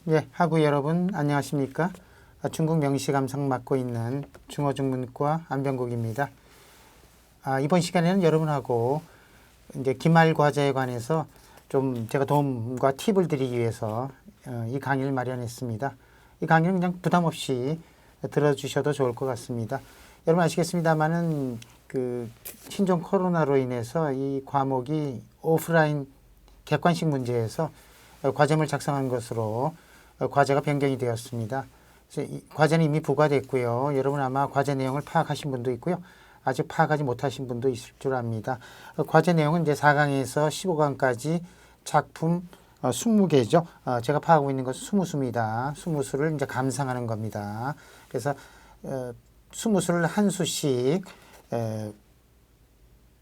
예, 하구 여러분 안녕하십니까? 중국 명시 감상 맡고 있는 중어중문과 안병국입니다. 이번 시간에는 여러분하고 이제 기말 과제에 관해서 좀 제가 도움과 팁을 드리기 위해서 이 강의를 마련했습니다. 이 강의는 그냥 부담 없이 들어주셔도 좋을 것 같습니다. 여러분 아시겠습니다만은 그 신종 코로나로 인해서 이 과목이 오프라인 객관식 문제에서 과제물 작성한 것으로 과제가 변경이 되었습니다. 그래서 이 과제는 이미 부과됐고요. 여러분 아마 과제 내용을 파악하신 분도 있고요. 아직 파악하지 못하신 분도 있을 줄 압니다. 과제 내용은 이제 4강에서 15강까지 작품 20개죠. 제가 파악하고 있는 것은 20수입니다. 20수를 이제 감상하는 겁니다. 그래서 20수를 한 수씩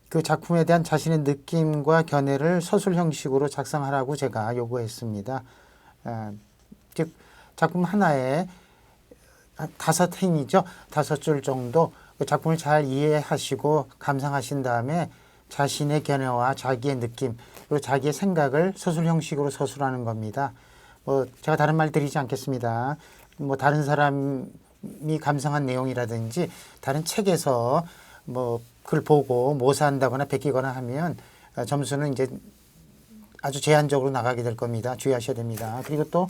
그 작품에 대한 자신의 느낌과 견해를 서술 형식으로 작성하라고 제가 요구했습니다. 즉 작품 하나에 5행이죠. 5줄 정도 그 작품을 잘 이해하시고 감상하신 다음에 자신의 견해와 자기의 느낌 그리고 자기의 생각을 서술 형식으로 서술하는 겁니다. 제가 다른 말 드리지 않겠습니다. 다른 사람이 감상한 내용이라든지 다른 책에서 그걸 보고 모사한다거나 베끼거나 하면 점수는 이제 아주 제한적으로 나가게 될 겁니다. 주의하셔야 됩니다. 그리고 또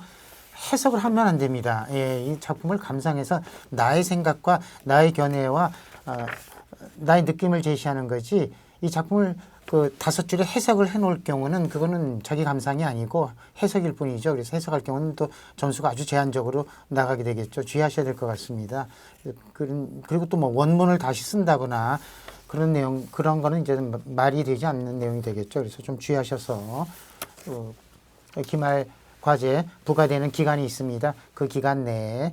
해석을 하면 안 됩니다. 이 작품을 감상해서 나의 생각과 나의 견해와 나의 느낌을 제시하는 거지 이 작품을 그 5줄에 해석을 해놓을 경우는 그거는 자기 감상이 아니고 해석일 뿐이죠. 그래서 해석할 경우는 또 점수가 아주 제한적으로 나가게 되겠죠. 주의하셔야 될 것 같습니다. 그리고 또 원문을 다시 쓴다거나 그런 내용, 그런 거는 이제 말이 되지 않는 내용이 되겠죠. 그래서 좀 주의하셔서 기말 과제 부과되는 기간이 있습니다. 그 기간 내에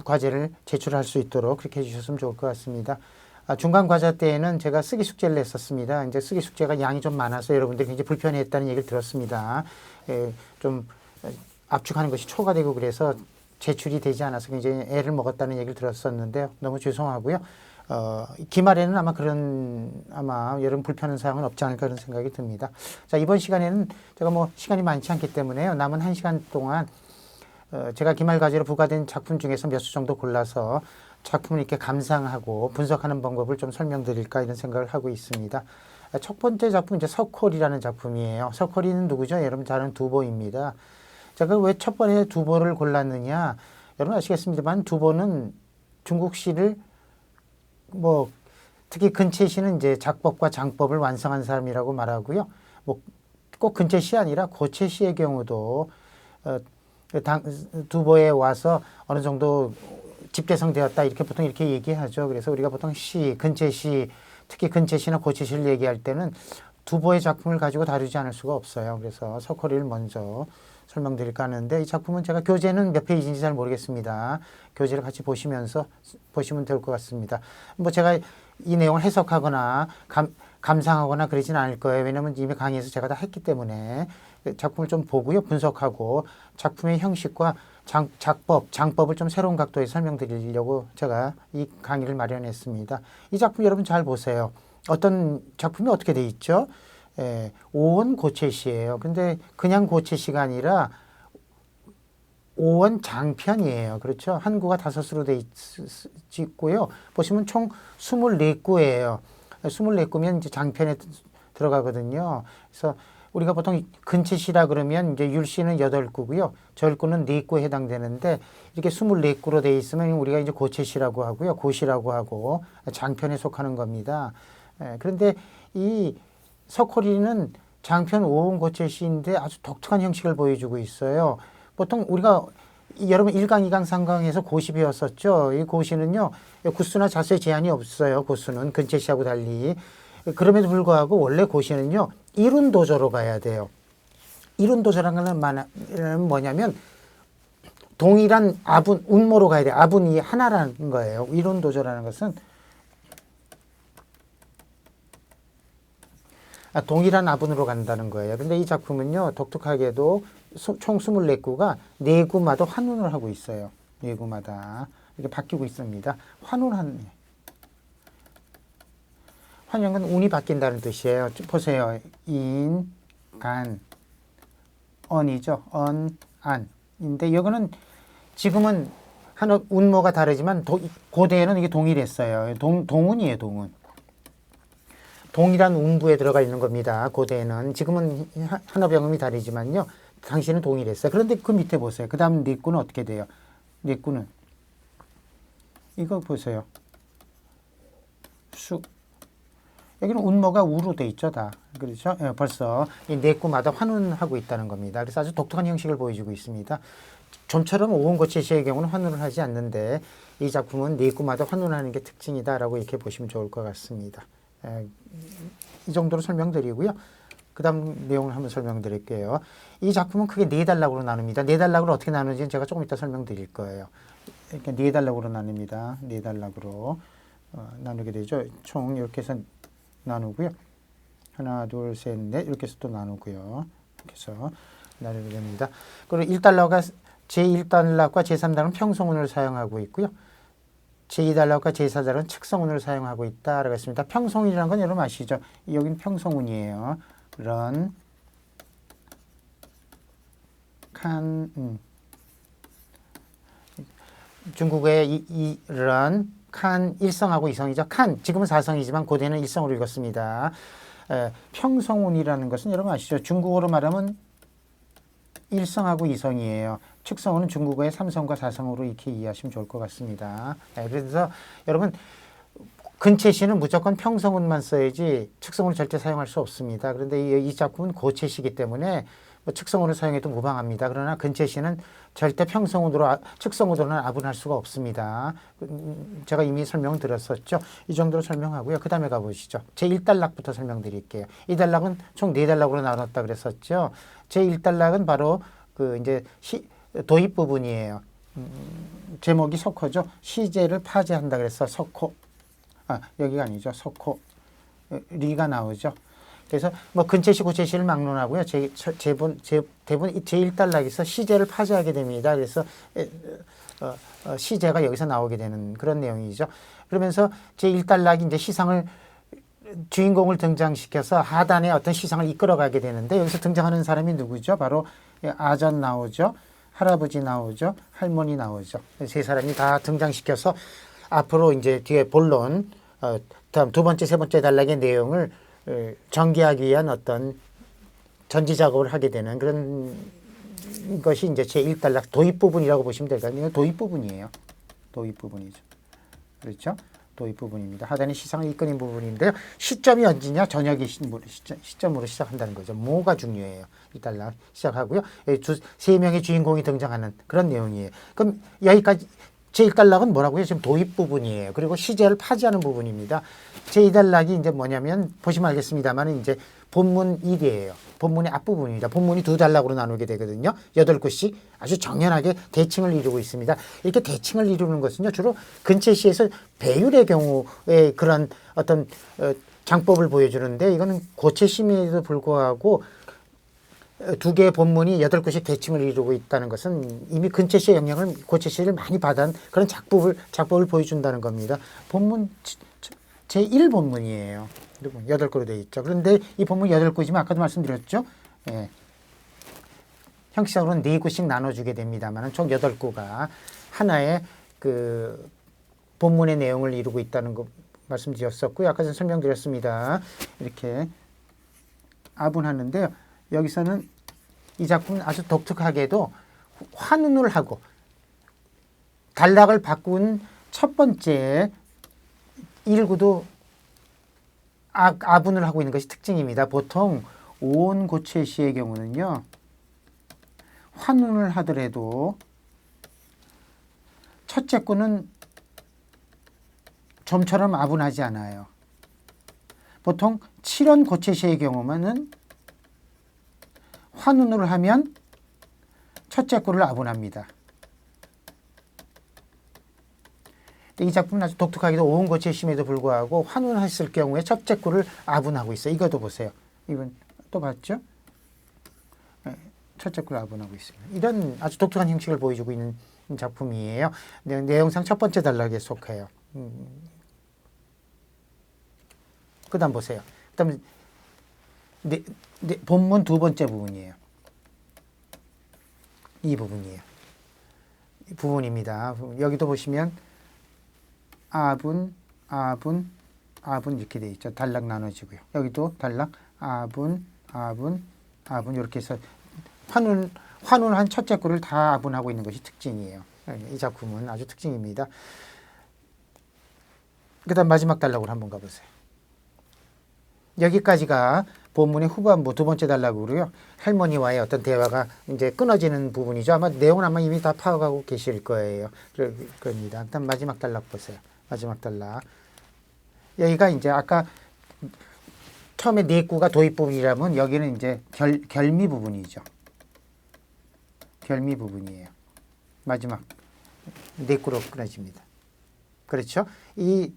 과제를 제출할 수 있도록 그렇게 해주셨으면 좋을 것 같습니다. 중간 과제 때에는 제가 쓰기 숙제를 냈었습니다. 이제 쓰기 숙제가 양이 좀 많아서 여러분들이 굉장히 불편해했다는 얘기를 들었습니다. 좀 압축하는 것이 초과되고 그래서 제출이 되지 않아서 굉장히 애를 먹었다는 얘기를 들었었는데요. 너무 죄송하고요. 기말에는 아마 여러분 불편한 사항은 없지 않을까 그런 생각이 듭니다. 자, 이번 시간에는 제가 시간이 많지 않기 때문에요. 남은 1시간 동안 제가 기말 과제로 부과된 작품 중에서 몇 수 정도 골라서 작품을 이렇게 감상하고 분석하는 방법을 좀 설명드릴까 이런 생각을 하고 있습니다. 첫 번째 작품 이제 서콜이라는 작품이에요. 서콜이는 누구죠? 여러분 잘 아는 두보입니다. 제가 왜 첫 번에 두보를 골랐느냐? 여러분 아시겠습니다만 두보는 중국 시를 특히 근채 시는 이제 작법과 장법을 완성한 사람이라고 말하고요. 꼭 근채 시 아니라 고채 시의 경우도 두보에 와서 어느 정도 집대성되었다 이렇게 보통 이렇게 얘기하죠. 그래서 우리가 보통 시, 근채 시, 특히 근채 시나 고채 시를 얘기할 때는 두보의 작품을 가지고 다루지 않을 수가 없어요. 그래서 서코리를 먼저 설명드릴까 하는데 이 작품은 제가 교재는 몇 페이지인지 잘 모르겠습니다. 교재를 같이 보시면 될 것 같습니다. 제가 이 내용을 해석하거나 감상하거나 그러진 않을 거예요. 왜냐하면 이미 강의에서 제가 다 했기 때문에 작품을 좀 보고요. 분석하고 작품의 형식과 장법을 좀 새로운 각도에서 설명드리려고 제가 이 강의를 마련했습니다. 이 작품 여러분 잘 보세요. 어떤 작품이 어떻게 돼 있죠? 5원 고채시예요. 근데 그냥 고채시가 아니라 5원 장편이에요. 그렇죠? 한 구가 5수로 돼 있고요. 보시면 총 24구예요. 24구면 이제 장편에 들어가거든요. 그래서 우리가 보통 근채시라 그러면 이제 율시는 8구고요. 절구는 4구에 해당되는데 이렇게 24구로 돼 있으면 우리가 이제 고채시라고 하고요. 고시라고 하고 장편에 속하는 겁니다. 그런데 이 서코리는 장편 5원 고채시인데 아주 독특한 형식을 보여주고 있어요. 보통 우리가 여러분 1강, 2강, 3강에서 고시 배웠었죠. 이 고시는요. 구수나 자수에 제한이 없어요. 고수는 근채시하고 달리. 그럼에도 불구하고 원래 고시는요. 이룬도저로 가야 돼요. 이룬도저라는 건 뭐냐면 동일한 아분, 운모로 가야 돼요. 아분이 하나라는 거예요. 이룬도저라는 것은 동일한 아분으로 간다는 거예요. 근데 이 작품은요. 독특하게도 총 24구가 4구마다 환원을 하고 있어요. 4구마다 이렇게 바뀌고 있습니다. 환영은 운이 바뀐다는 뜻이에요. 보세요. 인, 간, 언이죠. 언, 안인데 이거는 지금은 하나 운모가 다르지만 고대에는 이게 동일했어요. 동운이에요, 동운. 동일한 운부에 들어가 있는 겁니다. 고대에는. 지금은 한어병음이 다르지만요. 당시에는 동일했어요. 그런데 그 밑에 보세요. 그 다음 니꾸는 어떻게 돼요? 니꾸는 이거 보세요. 여기는 운모가 우로 돼 있죠, 다. 그렇죠? 예, 벌써 이 니꾸마다 환운하고 있다는 겁니다. 그래서 아주 독특한 형식을 보여주고 있습니다. 좀처럼 오온고치시의 경우는 환운을 하지 않는데 이 작품은 니꾸마다 환운하는 게 특징이다라고 이렇게 보시면 좋을 것 같습니다. 이 정도로 설명드리고요. 그 다음 내용을 한번 설명드릴게요. 이 작품은 크게 네 단락으로 나눕니다. 네 단락으로 어떻게 나누는지는 제가 조금 이따 설명드릴 거예요. 이렇게 네 단락으로 나눕니다. 네 단락으로 나누게 되죠. 총 이렇게 해서 나누고요. 하나, 둘, 셋, 넷 이렇게 해서 또 나누고요. 이렇게 해서 나누게 됩니다. 그리고 1단락과 제1단락과 제3단락은 평성운을 사용하고 있고요. 제2단락과 제4단락은 측성운을 사용하고 있다라고 했습니다. 평성운이라는 건 여러분 아시죠? 여긴 평성운이에요. 런, 칸, 중국의 런, 칸, 일성하고 이성이죠. 칸, 지금은 사성이지만 고대는 일성으로 읽었습니다. 평성운이라는 것은 여러분 아시죠? 중국어로 말하면 일성하고 이성이에요. 측성어는 중국어의 삼성과 사성으로 이렇게 이해하시면 좋을 것 같습니다. 그래서 여러분 근체시는 무조건 평성운만 써야지 측성운을 절대 사용할 수 없습니다. 그런데 이 작품은 고체시이기 때문에 뭐 측성운을 사용해도 무방합니다. 그러나 근체시는 절대 평성운으로 측성운으로는 아분할 수가 없습니다. 제가 이미 설명드렸었죠. 이 정도로 설명하고요. 그 다음에 가보시죠. 제1단락부터 설명드릴게요. 이 단락은 총 4단락으로 나눴다 그랬었죠. 제1단락은 바로 그 이제 도입 부분이에요. 제목이 석호죠. 시제를 파제한다 그래서 석호. 여기가 아니죠. 석호. 리가 나오죠. 그래서 뭐 근체시 고체시를 막론하고요. 대부분 제1단락에서 시제를 파제하게 됩니다. 그래서 시제가 여기서 나오게 되는 그런 내용이죠. 그러면서 제1단락이 이제 시상을 주인공을 등장시켜서 하단에 어떤 시상을 이끌어가게 되는데 여기서 등장하는 사람이 누구죠? 바로 아전 나오죠. 할아버지 나오죠. 할머니 나오죠. 세 사람이 다 등장시켜서 앞으로 이제 뒤에 본론, 다음 두 번째, 세 번째 단락의 내용을 전개하기 위한 어떤 전지 작업을 하게 되는 그런 것이 이제 제1단락 도입 부분이라고 보시면 될 것 같아요. 도입 부분이에요. 도입 부분이죠. 그렇죠? 도입 부분입니다. 하단에 시상을 이끄는 부분인데요. 시점이 언제냐? 저녁의 시점으로 시작한다는 거죠. 뭐가 중요해요. 1단락 시작하고요. 세 명의 주인공이 등장하는 그런 내용이에요. 그럼 여기까지 제1단락은 뭐라고요? 지금 도입 부분이에요. 그리고 시제를 파지하는 부분입니다. 제2단락이 이제 뭐냐면 보시면 알겠습니다만 이제 본문 1이에요. 본문의 앞부분입니다. 본문이 2단락으로 나누게 되거든요. 8곳이 아주 정연하게 대칭을 이루고 있습니다. 이렇게 대칭을 이루는 것은요. 주로 근체시에서 배율의 경우에 그런 어떤 장법을 보여주는데 이거는 고체시임에도 불구하고 두 개의 본문이 8곳이 대칭을 이루고 있다는 것은 이미 근체시의 영향을 고체시를 많이 받은 그런 작법을 보여준다는 겁니다. 본문 제1본문이에요. 8곳으로 되어 있죠. 그런데 이 본문 8곳이면 아까도 말씀드렸죠. 예. 형식적으로는 4곳씩 나눠주게 됩니다만 총 8곳가 하나의 그 본문의 내용을 이루고 있다는 거 말씀드렸었고요. 아까 전에 설명드렸습니다. 이렇게 아분하는데요. 여기서는 이 작품은 아주 독특하게도 환운을 하고 단락을 바꾼 첫 번째 일구도 아분을 하고 있는 것이 특징입니다. 보통 오온고체시의 경우는요. 환운을 하더라도 첫째 구는 좀처럼 아분하지 않아요. 보통 7원 고체시의 경우만은 환운을 하면 첫째 구를 아분합니다. 이 작품은 아주 독특하게도 오온고체심에도 불구하고 환운했을 경우에 첫째 구를 아분하고 있어요. 이것도 보세요. 이건 또 봤죠? 첫째 구를 아분하고 있습니다. 이런 아주 독특한 형식을 보여주고 있는 작품이에요. 내용상 첫 번째 단락에 속해요. 그 다음 보세요. 그 다음 본문 두 번째 부분이에요. 이 부분이에요. 이 부분입니다. 여기도 보시면 아분, 아분, 아분 이렇게 돼 있죠. 단락 나눠지고요. 여기도 단락 아분, 아분, 아분 이렇게 해서 환훈한 첫째 구를 다 아분하고 있는 것이 특징이에요. 이 작품은 아주 특징입니다. 그 다음 마지막 단락으로 한번 가보세요. 여기까지가 본문의 후반부 두 번째 단락으로요. 할머니와의 어떤 대화가 이제 끊어지는 부분이죠. 아마 내용은 아마 이미 다 파악하고 계실 거예요. 그럽니다. 일단 마지막 단락 보세요. 마지막 단락. 여기가 이제 아까 처음에 네 구가 도입 부분이라면 여기는 이제 결미 부분이죠. 결미 부분이에요. 마지막 네 구로 끊어집니다. 그렇죠? 이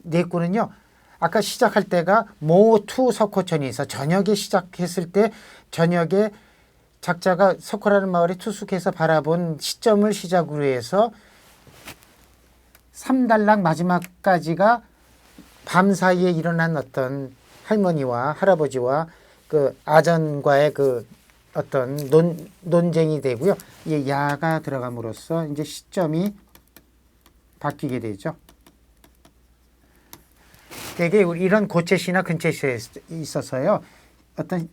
네 구는요. 아까 시작할 때가 모투 석호천이 있어. 저녁에 시작했을 때 저녁에 작자가 석호라는 마을에 투숙해서 바라본 시점을 시작으로 해서 3단락 마지막까지가 밤 사이에 일어난 어떤 할머니와 할아버지와 그 아전과의 그 어떤 논쟁이 되고요. 이 야가 들어감으로써 이제 시점이 바뀌게 되죠. 되게 이런 고체시나 근체시에 있어서요. 어떤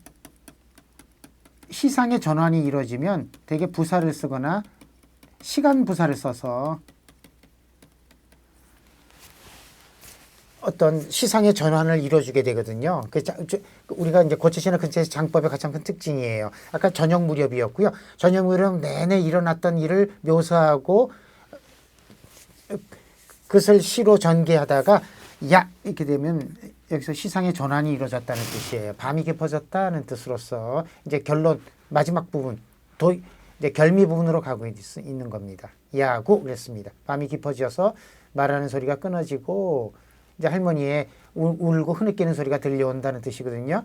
시상의 전환이 이루어지면 되게 부사를 쓰거나 시간 부사를 써서 어떤 시상의 전환을 이루어주게 되거든요. 우리가 이제 고체시나 근체시 장법의 가장 큰 특징이에요. 아까 저녁 무렵이었고요. 저녁 무렵 내내 일어났던 일을 묘사하고 그것을 시로 전개하다가 야 이렇게 되면 여기서 시상의 전환이 이루어졌다는 뜻이에요. 밤이 깊어졌다는 뜻으로서 이제 결론 마지막 부분 이제 결미 부분으로 가고 있는 겁니다. 야고 그랬습니다. 밤이 깊어져서 말하는 소리가 끊어지고 이제 할머니의 울고 흐느끼는 소리가 들려온다는 뜻이거든요.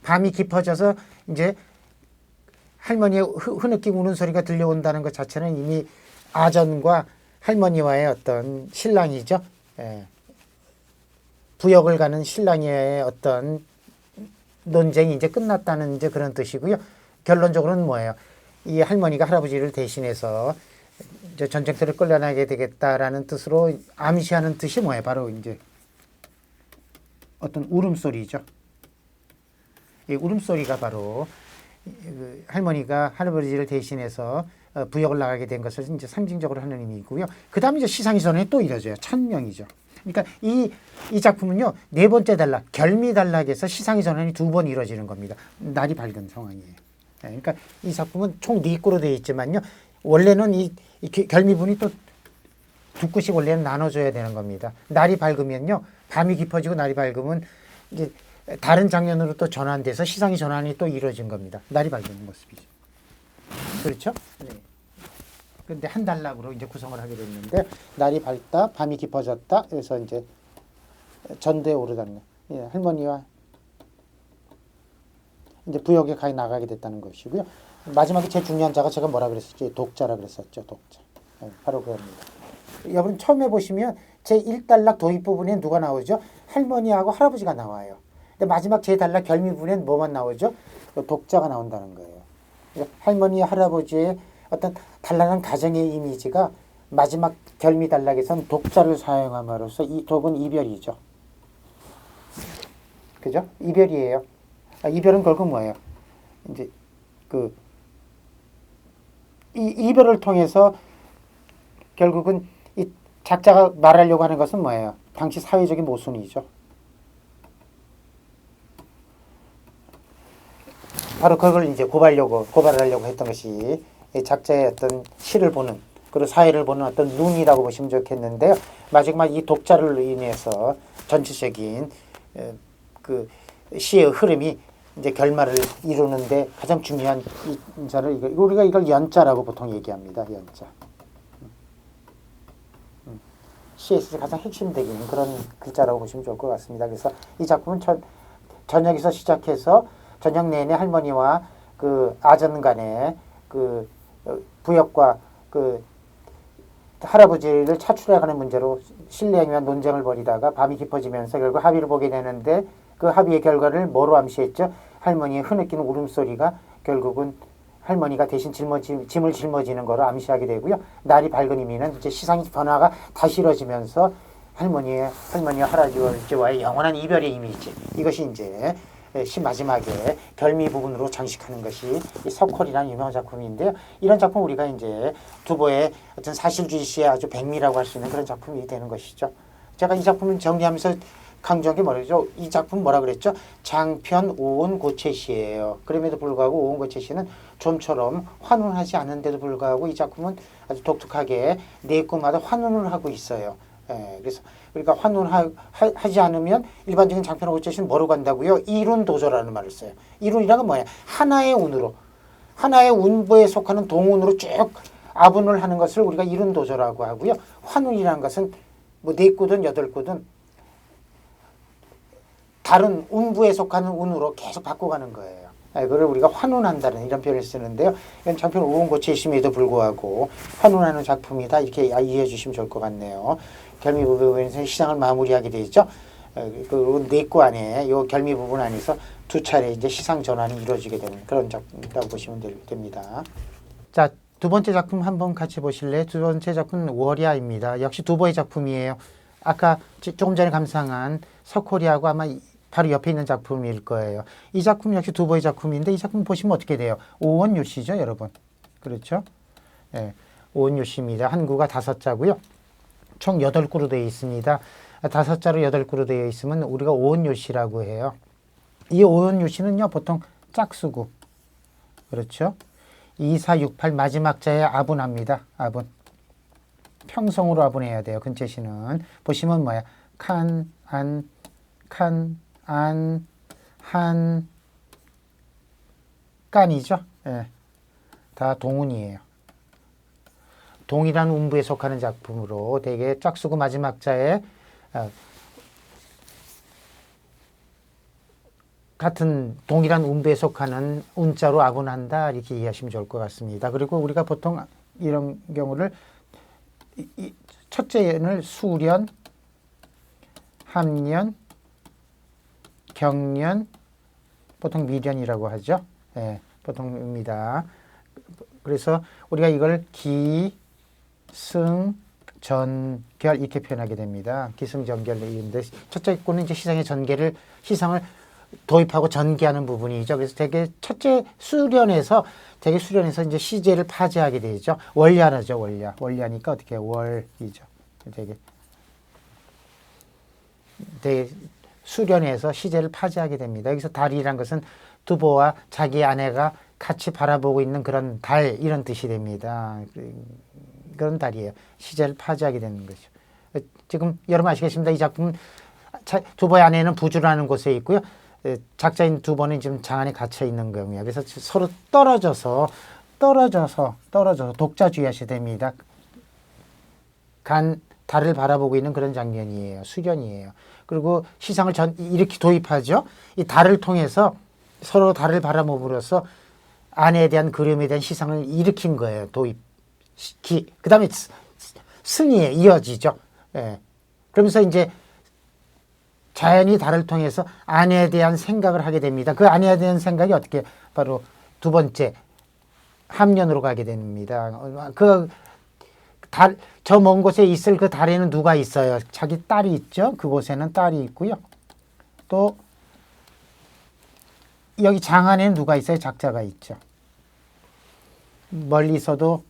밤이 깊어져서 이제 할머니의 흐느끼고 우는 소리가 들려온다는 것 자체는 이미 아전과 할머니와의 어떤 신랑이죠. 예. 부역을 가는 신랑의 어떤 논쟁이 이제 끝났다는 이제 그런 뜻이고요. 결론적으로는 뭐예요? 이 할머니가 할아버지를 대신해서 이제 전쟁터를 끌려나게 되겠다라는 뜻으로 암시하는 뜻이 뭐예요? 바로 이제 어떤 울음소리죠. 이 울음소리가 바로 할머니가 할아버지를 대신해서 부역을 나가게 된 것을 이제 상징적으로 하는 의미이고요. 그 다음에 이제 시상이 전환이 또 이뤄져요. 천명이죠. 그러니까 이 작품은요, 네 번째 단락, 결미 단락에서 시상의 전환이 두 번 이루어지는 겁니다. 날이 밝은 상황이에요. 그러니까 이 작품은 총 네 구로 되어 있지만요, 원래는 이 결미분이 또 두 구씩 원래는 나눠줘야 되는 겁니다. 날이 밝으면요, 밤이 깊어지고 날이 밝으면 이제 다른 장면으로 또 전환돼서 시상의 전환이 또 이루어진 겁니다. 날이 밝은 모습이죠. 그렇죠? 네. 근데 한 단락으로 이제 구성을 하게 됐는데 날이 밝다, 밤이 깊어졌다. 그래서 이제 전도에 오르다는 예, 할머니와 이제 부역에 가 나가게 됐다는 것이고요. 마지막에 제일 중요한 자가 제가 뭐라 그랬었죠? 독자라 그랬었죠. 독자. 예, 바로 그겁니다. 여러분 처음에 보시면 제 1단락 도입 부분에 누가 나오죠? 할머니하고 할아버지가 나와요. 근데 마지막 제 단락 결미 부분엔 뭐만 나오죠? 독자가 나온다는 거예요. 할머니, 할아버지의 어떤 단란한 가정의 이미지가 마지막 결미 단락에선 독자를 사용함으로써 이 독은 이별이죠. 그죠? 이별이에요. 이별은 결국 뭐예요? 이제 이별을 통해서 결국은 이 작자가 말하려고 하는 것은 뭐예요? 당시 사회적인 모순이죠. 바로 그걸 이제 고발하려고 했던 것이 작자의 어떤 시를 보는, 그리고 사회를 보는 어떤 눈이라고 보시면 좋겠는데요. 마지막 이 독자를 인해서 전체적인 그 시의 흐름이 이제 결말을 이루는데 가장 중요한 인자를 우리가 이걸 연자라고 보통 얘기합니다. 연자. 시에 있어서 가장 핵심적인 그런 글자라고 보시면 좋을 것 같습니다. 그래서 이 작품은 저녁에서 시작해서 저녁 내내 할머니와 그 아전 간의 그 부역과 그 할아버지를 차출해가는 문제로 신뢰에 위한 논쟁을 벌이다가 밤이 깊어지면서 결국 합의를 보게 되는데 그 합의의 결과를 뭐로 암시했죠? 할머니의 흐느끼는 울음소리가 결국은 할머니가 대신 짐을 짊어지는 거를 암시하게 되고요. 날이 밝은 의미는 이제 시상의 변화가 다시 이루어지면서 할머니와 할아버지와의 영원한 이별의 이미지. 이것이 이제 시 마지막에 결미 부분으로 장식하는 것이 이 석홀이라는 유명한 작품인데요. 이런 작품 우리가 이제 두보의 어떤 사실주의 시의 아주 백미라고 할 수 있는 그런 작품이 되는 것이죠. 제가 이 작품을 정리하면서 강조한 게 뭐라죠? 이 작품 뭐라 그랬죠? 장편 오온 고채시예요. 그럼에도 불구하고 오온 고채시는 좀처럼 환훈하지 않은데도 불구하고 이 작품은 아주 독특하게 네 구마다 환훈을 하고 있어요. 예, 그래서 그러니까 환훈하지 않으면 일반적인 장편 오온 고채시는 뭐로 간다고요? 이룬도조라는 말을 써요. 이룬이라는 건 뭐냐? 하나의 운으로, 하나의 운부에 속하는 동운으로 쭉 아분을 하는 것을 우리가 이룬도조라고 하고요. 환훈이라는 것은 뭐 네 구든 여덟 구든 다른 운부에 속하는 운으로 계속 바꿔가는 거예요. 그걸 우리가 환훈한다는 이런 표현을 쓰는데요. 이건 장편 오온고치심에도 불구하고 환훈하는 작품이다 이렇게 이해해 주시면 좋을 것 같네요. 결미 부분에서 시상을 마무리하게 되죠. 그 내구 안에 이 결미 부분 안에서 두 차례 이제 시상 전환이 이루어지게 되는 그런 작품이라고 보시면 됩니다. 자, 두 번째 작품 한번 같이 보실래요? 두 번째 작품은 월야입니다. 역시 두보의 작품이에요. 아까 조금 전에 감상한 석호리하고 아마 바로 옆에 있는 작품일 거예요. 이 작품 역시 두보의 작품인데 이 작품 보시면 어떻게 돼요? 오원유시죠, 여러분. 그렇죠? 네, 오원유시입니다. 한 구가 5자고요. 총 8구로 되어 있습니다. 5자로 8구로 되어 있으면 우리가 오원유시라고 해요. 이 오원유시는요, 보통 짝수구. 그렇죠? 2, 4, 6, 8 마지막 자에 아분합니다. 아분. 평성으로 아분해야 돼요. 근체시는. 보시면 뭐야? 칸, 안, 한, 깐이죠. 예. 다 동운이에요. 동이라는 운부에 속하는 작품으로 되게 짝수구 마지막 자에 같은 동일한 운부에 속하는 운자로 아분한다 이렇게 이해하시면 좋을 것 같습니다. 그리고 우리가 보통 이런 경우를 첫째는 수련, 합련, 경련, 보통 미련이라고 하죠. 예, 보통입니다. 그래서 우리가 이걸 기, 승, 전결 이렇게 표현하게 됩니다. 기승전결인데 첫째 거는 이제 시상을 도입하고 전개하는 부분이죠. 그래서 되게 첫째 수련에서 이제 시제를 파괴하게 되죠. 월야라죠, 월야. 월야니까 어떻게 월이죠. 되게 수련에서 시제를 파괴하게 됩니다. 여기서 달이란 것은 두보와 자기 아내가 같이 바라보고 있는 그런 달 이런 뜻이 됩니다. 그런 달이에요. 시제를 파괴하게 되는 거죠. 지금 여러분 아시겠습니다. 이 작품 두보의 아내는 부주라는 곳에 있고요. 작자인 두보는 지금 장 안에 갇혀 있는 경우야. 그래서 서로 떨어져서 독자주의하셔야 됩니다. 달을 바라보고 있는 그런 장면이에요. 수련이에요. 그리고 시상을 이렇게 도입하죠. 이 달을 통해서 서로 달을 바라봄으로써 아내에 대한 그림에 대한 시상을 일으킨 거예요. 그 다음에 승리에 이어지죠. 예. 그러면서 이제 자연히 달을 통해서 아내에 대한 생각을 하게 됩니다. 그 아내에 대한 생각이 어떻게 바로 두 번째 함년으로 가게 됩니다. 저 먼 곳에 있을 그 달에는 누가 있어요? 자기 딸이 있죠. 그곳에는 딸이 있고요. 또 여기 장 안에는 누가 있어요? 작자가 있죠. 멀리서도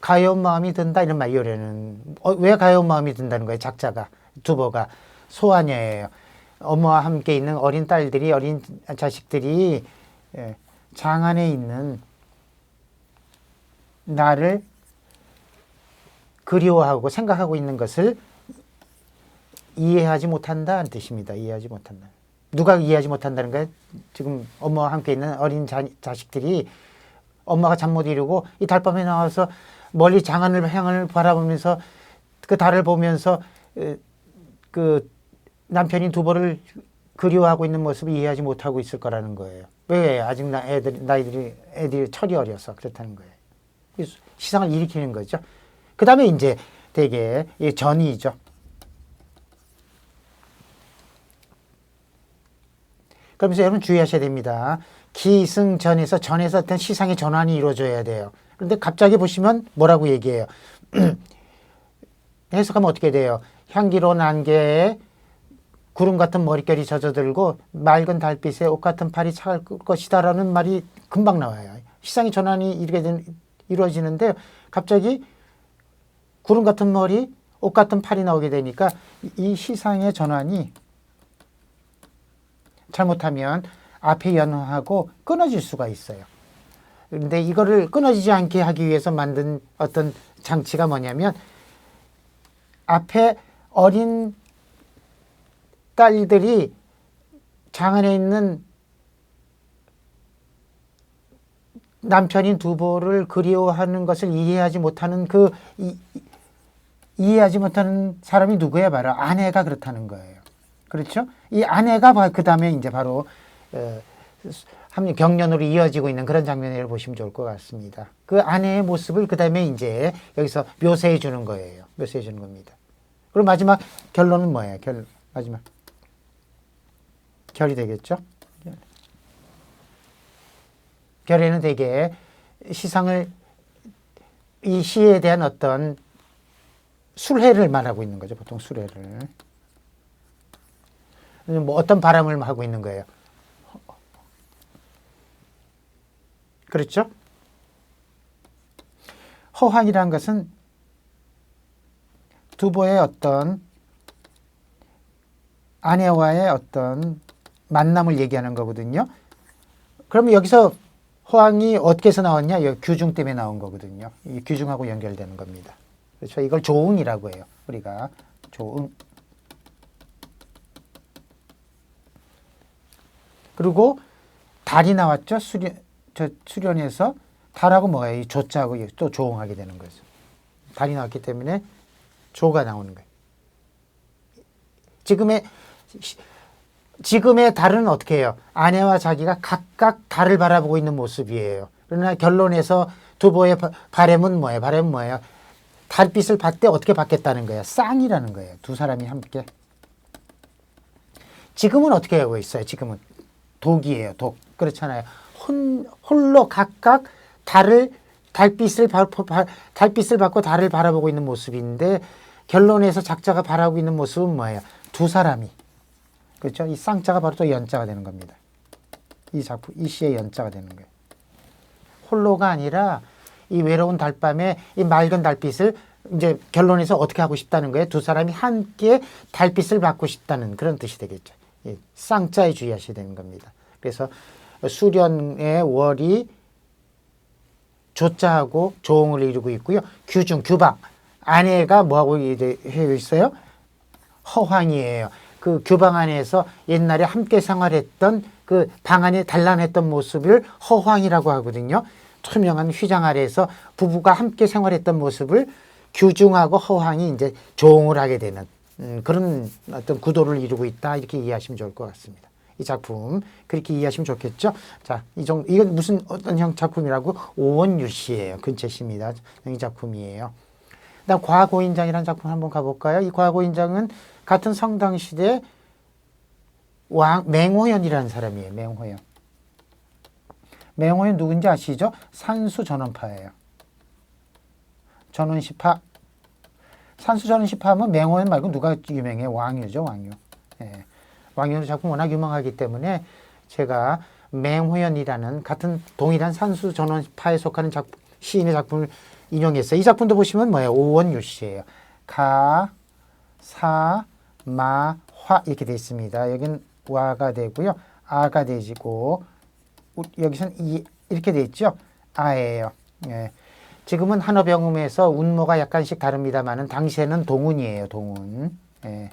가여운 마음이 든다 이런 말 요래는 왜 가여운 마음이 든다는 거예요? 작자가 두보가 소아녀예요. 엄마와 함께 있는 어린 딸들이 어린 자식들이 장 안에 있는 나를 그리워하고 생각하고 있는 것을 이해하지 못한다는 뜻입니다. 이해하지 못한다. 누가 이해하지 못한다는 거예요? 지금 엄마와 함께 있는 어린 자식들이 엄마가 잠 못 이루고 이 달밤에 나와서 멀리 해안을 바라보면서 그 달을 보면서 그 남편인 두보를 그리워하고 있는 모습을 이해하지 못하고 있을 거라는 거예요. 왜? 아직 애들이 철이 어려서 그렇다는 거예요. 시상을 일으키는 거죠. 그 다음에 이제 되게 전이죠. 그러면서 여러분 주의하셔야 됩니다. 기승전에서 어떤 시상의 전환이 이루어져야 돼요. 그런데 갑자기 보시면 뭐라고 얘기해요? 해석하면 어떻게 돼요? 향기로운 안개에 구름 같은 머릿결이 젖어들고 맑은 달빛에 옷 같은 팔이 차갈 것이다라는 말이 금방 나와요. 시상의 전환이 이루어지는데 갑자기 구름 같은 머리, 옷 같은 팔이 나오게 되니까 이 시상의 전환이 잘못하면 앞에 연하고 끊어질 수가 있어요. 그런데 이거를 끊어지지 않게 하기 위해서 만든 어떤 장치가 뭐냐면 앞에 어린 딸들이 장 안에 있는 남편인 두보를 그리워하는 것을 이해하지 못하는 이해하지 못하는 사람이 누구예요? 바로 아내가 그렇다는 거예요. 그렇죠? 이 아내가 그 다음에 이제 바로 경련으로 이어지고 있는 그런 장면을 보시면 좋을 것 같습니다. 그 아내의 모습을 그 다음에 이제 여기서 묘사해 주는 거예요. 묘사해 주는 겁니다. 그리고 마지막 결론은 뭐예요? 마지막 결이 되겠죠? 결에는 되게 이 시에 대한 어떤 술해를 말하고 있는 거죠. 보통 술해를. 뭐 어떤 바람을 하고 있는 거예요. 그렇죠? 허황이라는 것은 두보의 어떤 아내와의 어떤 만남을 얘기하는 거거든요. 그러면 여기서 허황이 어떻게 해서 나왔냐? 여기 규중 때문에 나온 거거든요. 이 규중하고 연결되는 겁니다. 그렇죠? 이걸 조응이라고 해요. 우리가 조응. 그리고 달이 나왔죠. 수련에서 달하고 뭐예요? 이 조자하고 또 조응하게 되는 거죠. 달이 나왔기 때문에 조가 나오는 거예요. 지금의 달은 어떻게 해요? 아내와 자기가 각각 달을 바라보고 있는 모습이에요. 그러나 결론에서 두보의 바람은 뭐예요? 바람은 뭐예요? 달빛을 받되 어떻게 받겠다는 거예요? 쌍이라는 거예요. 두 사람이 함께. 지금은 어떻게 하고 있어요? 지금은 독이에요. 독. 그렇잖아요. 홀로 각각 달빛을 받고 달을 바라보고 있는 모습인데 결론에서 작자가 바라보고 있는 모습은 뭐예요? 두 사람이. 그렇죠? 이 쌍자가 바로 또 연자가 되는 겁니다. 이 시의 연자가 되는 거예요. 홀로가 아니라 이 외로운 달밤에 이 맑은 달빛을 이제 결론에서 어떻게 하고 싶다는 거예요? 두 사람이 함께 달빛을 받고 싶다는 그런 뜻이 되겠죠. 쌍자에 주의하셔야 되는 겁니다. 그래서 수련의 월이 조자하고 조응을 이루고 있고요. 규중, 규방. 아내가 뭐하고 있어요? 허황이에요. 그 규방 안에서 옛날에 함께 생활했던 그 방 안에 단란했던 모습을 허황이라고 하거든요. 투명한 휘장 아래에서 부부가 함께 생활했던 모습을 규중하고 허황이 이제 조응을 하게 되는 그런 어떤 구도를 이루고 있다. 이렇게 이해하시면 좋을 것 같습니다. 이 작품 그렇게 이해하시면 좋겠죠. 자, 이건 무슨 어떤 형 작품이라고? 오원유시예요. 근체시입니다. 이 작품이에요. 그다음 과고인장이라는 작품 한번 가볼까요? 이 과고인장은 같은 성당 시대 맹호연이라는 사람이에요. 맹호연. 맹호연 누군지 아시죠? 산수 전원파예요. 전원시파. 산수 전원시파 하면 맹호연 말고 누가 유명해요? 왕유죠, 왕유. 예. 왕유 작품 워낙 유명하기 때문에 제가 맹호연이라는 같은 동일한 산수 전원파에 속하는 시인의 작품을 인용했어요. 이 작품도 보시면 뭐예요? 오원유시예요. 가, 사, 마, 화 이렇게 되어 있습니다. 여기는 와가 되고요. 아가 되지고 여기서는 이렇게 되어 있죠. 아예요. 예. 지금은 한어병음에서 운모가 약간씩 다릅니다만은 당시에는 동운이에요. 동운. 예.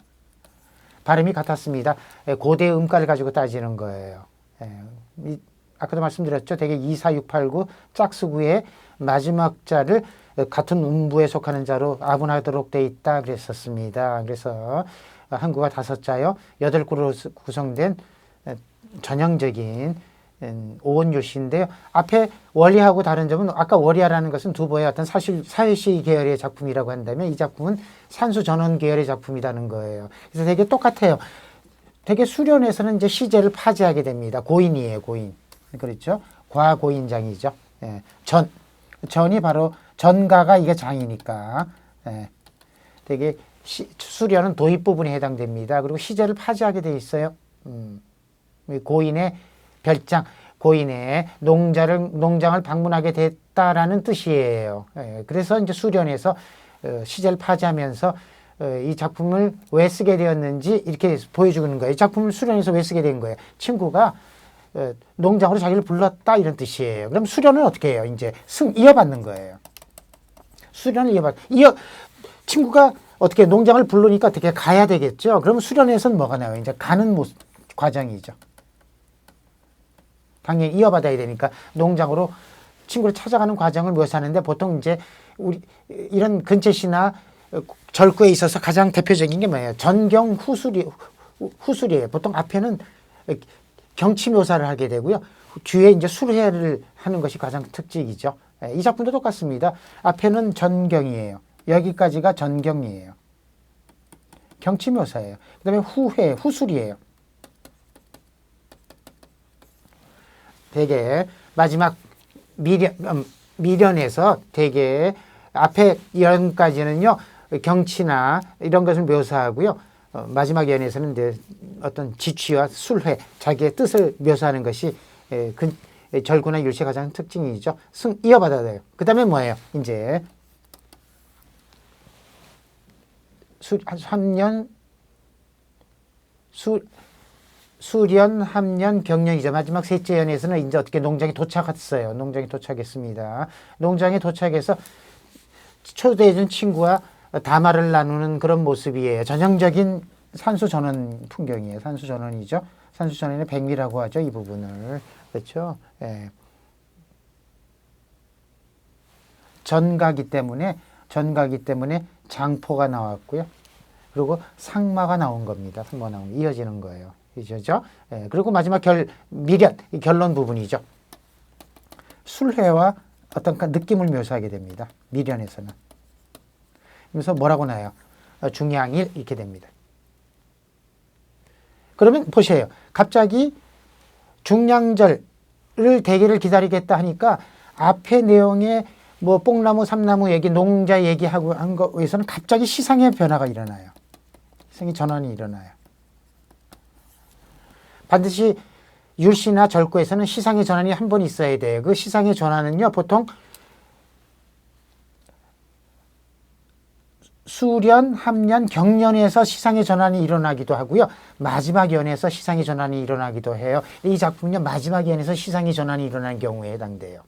발음이 같았습니다. 예. 고대 음가를 가지고 따지는 거예요. 예. 아까도 말씀드렸죠. 대개 2, 4, 6, 8, 9 짝수구의 마지막 자를 같은 음부에 속하는 자로 아분하도록 돼 있다 그랬었습니다. 그래서 한구가 5자요. 8구로 구성된 전형적인 오원유시인데요. 앞에 월리하고 다른 점은 아까 월리하라는 것은 두보의 어떤 사회시 계열의 작품이라고 한다면 이 작품은 산수 전원 계열의 작품이라는 거예요. 그래서 되게 똑같아요. 되게 수련에서는 이제 시제를 파지하게 됩니다. 고인이에요, 고인. 그렇죠? 과고인장이죠. 예. 전이 바로 전가가 이게 장이니까. 예. 되게 수련은 도입 부분에 해당됩니다. 그리고 시제를 파지하게 돼 있어요. 고인의 별장, 고인의 농장을 방문하게 됐다라는 뜻이에요. 예. 그래서 이제 수련에서 시제를 파지하면서 이 작품을 왜 쓰게 되었는지 이렇게 보여주는 거예요. 이 작품을 수련해서 왜 쓰게 된 거예요? 친구가 농장으로 자기를 불렀다 이런 뜻이에요. 그럼 수련은 어떻게 해요? 이제 이어받는 거예요. 수련을 친구가 어떻게 농장을 부르니까 어떻게 가야 되겠죠? 그러면 수련에서는 뭐가 나와요? 이제 가는 과정이죠. 당연히 이어받아야 되니까 농장으로 친구를 찾아가는 과정을 묘사하는데 보통 이제 우리 이런 근처시나 절구에 있어서 가장 대표적인 게 뭐예요? 전경 후술이에요. 보통 앞에는 경치 묘사를 하게 되고요. 뒤에 이제 수해를 하는 것이 가장 특징이죠. 이 작품도 똑같습니다. 앞에는 전경이에요. 여기까지가 전경이에요. 경치 묘사예요. 그 다음에 후술이에요. 되게 마지막 미련에서 되게 앞에 연까지는요 경치나 이런 것을 묘사하고요. 마지막 연에서는 이제 어떤 지취와 술회, 자기의 뜻을 묘사하는 것이 절구나 율시의 가장 특징이죠. 이어받아야 돼요. 그 다음에 뭐예요? 이제 수련, 함년, 경년이죠. 마지막 셋째 연에서는 이제 어떻게 농장에 도착했어요. 농장에 도착했습니다. 농장에 도착해서 초대해준 친구와 담화를 나누는 그런 모습이에요. 전형적인 산수전원 풍경이에요. 산수전원이죠. 산수전원의 백미라고 하죠. 이 부분을. 그렇죠. 예. 전가기 때문에 장포가 나왔고요. 그리고 상마가 나온 겁니다. 상마가 나오면 이어지는 거예요. 그죠? 예. 그리고 마지막 결론 부분이죠. 술회와 어떤 느낌을 묘사하게 됩니다. 미련에서는. 그래서 뭐라고 나요? 중양일 이렇게 됩니다. 그러면 보세요. 갑자기 중량절을 대개를 기다리겠다 하니까 앞에 내용에 뭐 뽕나무, 삼나무 얘기, 농자 얘기하고 한 거에서는 갑자기 시상의 변화가 일어나요. 시상의 전환이 일어나요. 반드시 율시나 절구에서는 시상의 전환이 한 번 있어야 돼요. 그 시상의 전환은요, 보통 수련, 함년, 경년에서 시상의 전환이 일어나기도 하고요. 마지막 연에서 시상의 전환이 일어나기도 해요. 이 작품은요, 마지막 연에서 시상의 전환이 일어나는 경우에 해당돼요.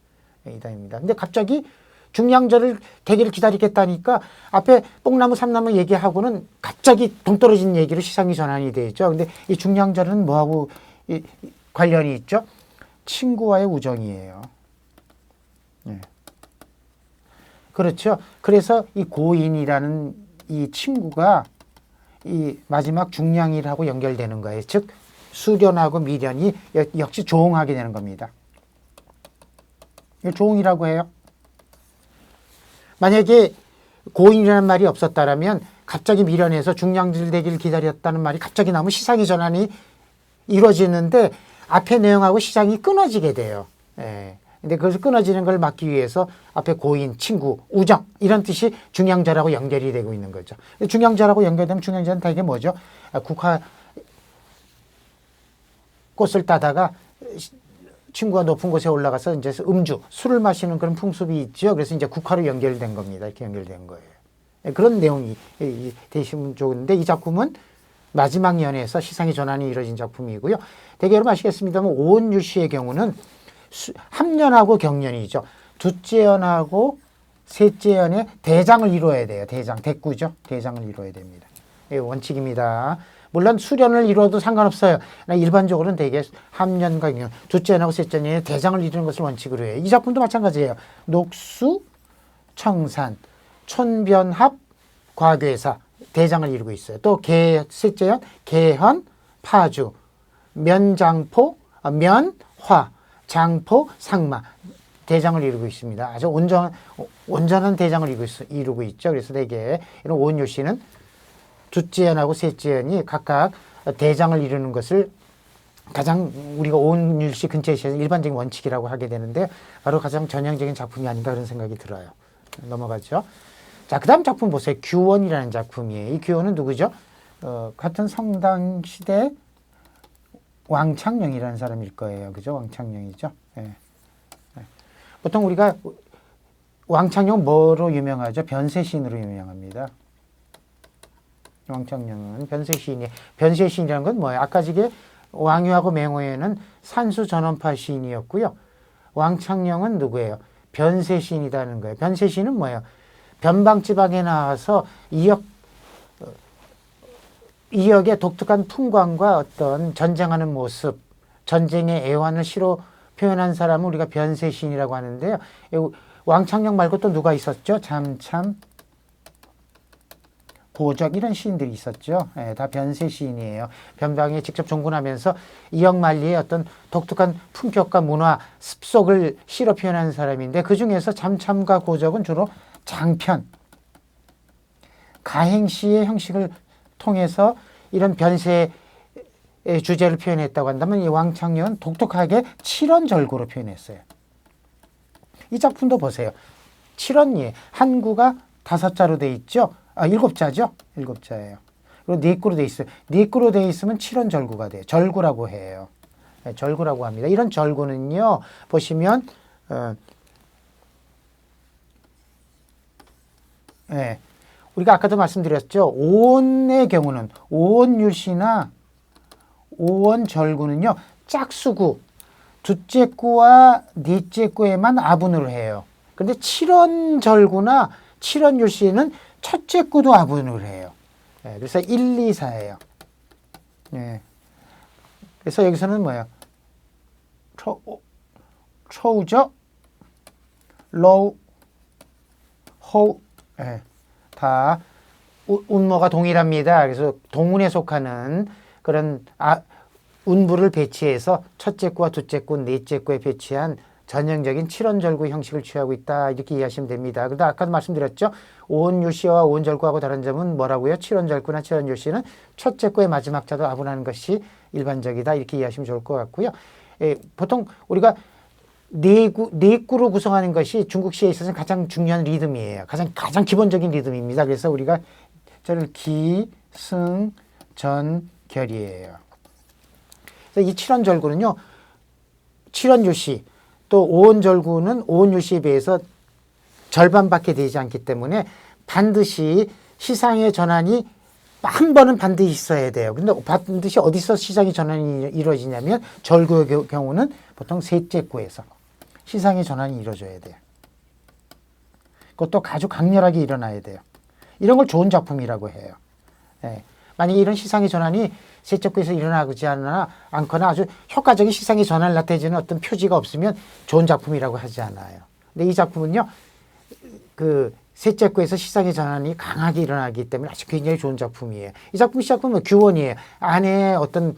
이답니다. 근데 갑자기 중량절을 대기를 기다리겠다니까 앞에 뽕나무, 삼나무 얘기하고는 갑자기 동떨어진 얘기로 시상의 전환이 되죠. 근데 이 중량절은 뭐하고 관련이 있죠? 친구와의 우정이에요. 네. 그렇죠. 그래서 이 고인이라는 이 친구가 이 마지막 중량일하고 연결되는 거예요. 즉 수련하고 미련이 역시 조응하게 되는 겁니다. 이걸 조응이라고 해요. 만약에 고인이라는 말이 없었다라면 갑자기 미련해서 중량질 되기를 기다렸다는 말이 갑자기 나오면 시상의 전환이 이루어지는데 앞에 내용하고 시상이 끊어지게 돼요. 예. 근데 그것을 끊어지는 걸 막기 위해서 앞에 고인, 친구, 우정 이런 뜻이 중량절하고 연결이 되고 있는 거죠. 중량절하고 연결되면 중량절은 다 이게 뭐죠? 국화 꽃을 따다가 친구가 높은 곳에 올라가서 이제 술을 마시는 그런 풍습이 있죠. 그래서 이제 국화로 연결된 겁니다. 이렇게 연결된 거예요. 그런 내용이 되시면 좋은데 이 작품은 마지막 연에서 시상의 전환이 이루어진 작품이고요. 대개 여러분 아시겠습니다만 오온율시의 경우는 함년하고 경년이죠. 둘째 연하고 셋째 연에 대장을 이루어야 돼요. 대구죠. 대장을 이루어야 됩니다. 원칙입니다. 물론 수련을 이루어도 상관없어요. 일반적으로는 대개 함년과 경년, 둘째 연하고 셋째 연에 대장을 이루는 것을 원칙으로 해요. 이 작품도 마찬가지예요. 녹수, 청산, 촌변합, 과괴사, 대장을 이루고 있어요. 또 셋째 연, 개헌, 파주, 면장포, 면화, 장포, 상마, 대장을 이루고 있습니다. 아주 온전한 대장을 이루고 있죠. 그래서 대개 이런 오온율시는 둘째 연하고 셋째 연이 각각 대장을 이루는 것을 가장 우리가 오은율씨 근처에 있어서 일반적인 원칙이라고 하게 되는데 바로 가장 전형적인 작품이 아닌가 그런 생각이 들어요. 넘어가죠. 자, 그 다음 작품 보세요. 규원이라는 작품이에요. 이 규원은 누구죠? 같은 성당 시대 왕창녕이라는 사람일 거예요. 그죠? 왕창녕이죠. 예. 보통 우리가 왕창녕 뭐로 유명하죠? 변세시인으로 유명합니다. 왕창녕은 변세시인이에요. 변세시인이라는 건 뭐예요? 아까 지게 왕유하고 맹호에는 산수 전원파 시인이었고요. 왕창녕은 누구예요? 변세시인이라는 거예요. 변세시인은 뭐예요? 변방지방에 나와서 이역의 독특한 풍광과 어떤 전쟁하는 모습, 전쟁의 애환을 시로 표현한 사람을 우리가 변세시인이라고 하는데요. 왕창녕 말고 또 누가 있었죠? 잠참, 고적 이런 시인들이 있었죠. 예, 다 변세 시인이에요. 변방에 직접 종군하면서 이역만리의 어떤 독특한 품격과 문화, 습속을 시로 표현하는 사람인데 그 중에서 잠참과 고적은 주로 장편, 가행시의 형식을 통해서 이런 변세의 주제를 표현했다고 한다면 이 왕창녕은 독특하게 칠원절구로 표현했어요. 이 작품도 보세요. 칠원이 한 구가 5자로 돼 있죠. 7자죠. 7자예요. 그리고 4구로 돼 있어요. 4구로 돼 있으면 칠원절구가 돼요. 절구라고 해요. 네, 절구라고 합니다. 이런 절구는요. 보시면 네, 우리가 아까도 말씀드렸죠. 오원의 경우는 오원율시나 오원절구는요. 짝수구, 두째구와 넷째구에만 아분을 해요. 그런데 칠원절구나 칠원율시는 첫째 구도 아분을 해요. 네, 그래서 1, 2, 4예요. 네. 그래서 여기서는 뭐예요? 초우죠? 로우, 호우, 네. 다 운모가 동일합니다. 그래서 동운에 속하는 그런 운부를 배치해서 첫째 구와 둘째 구, 넷째 구에 배치한 전형적인 칠원절구 형식을 취하고 있다. 이렇게 이해하시면 됩니다. 그런데 아까도 말씀드렸죠. 오원율시와 오원절구하고 다른 점은 뭐라고요? 칠원절구나 칠원율시는 첫째 구의 마지막 자도 아분하는 것이 일반적이다. 이렇게 이해하시면 좋을 것 같고요. 보통 우리가 네 구로 구성하는 것이 중국시에 있어서 가장 중요한 리듬이에요. 가장 기본적인 리듬입니다. 그래서 우리가 저를 기, 승, 전, 결이에요. 그래서 이 칠원절구는요. 칠원율시 또 오원절구는 오원율시에 비해서 절반밖에 되지 않기 때문에 반드시 시상의 전환이 한 번은 반드시 있어야 돼요. 근데 반드시 어디서 시상의 전환이 이루어지냐면 절구의 경우는 보통 셋째 구에서 시상의 전환이 이루어져야 돼요. 그것도 아주 강렬하게 일어나야 돼요. 이런 걸 좋은 작품이라고 해요. 네. 만약에 이런 시상의 전환이 셋째 구에서 일어나지 않거나 아주 효과적인 시상의 전환을 나타내는 어떤 표지가 없으면 좋은 작품이라고 하지 않아요. 근데 이 작품은요, 그 셋째 구에서 시상의 전환이 강하게 일어나기 때문에 아주 굉장히 좋은 작품이에요. 이 작품 시작은 규원이에요. 아내의 어떤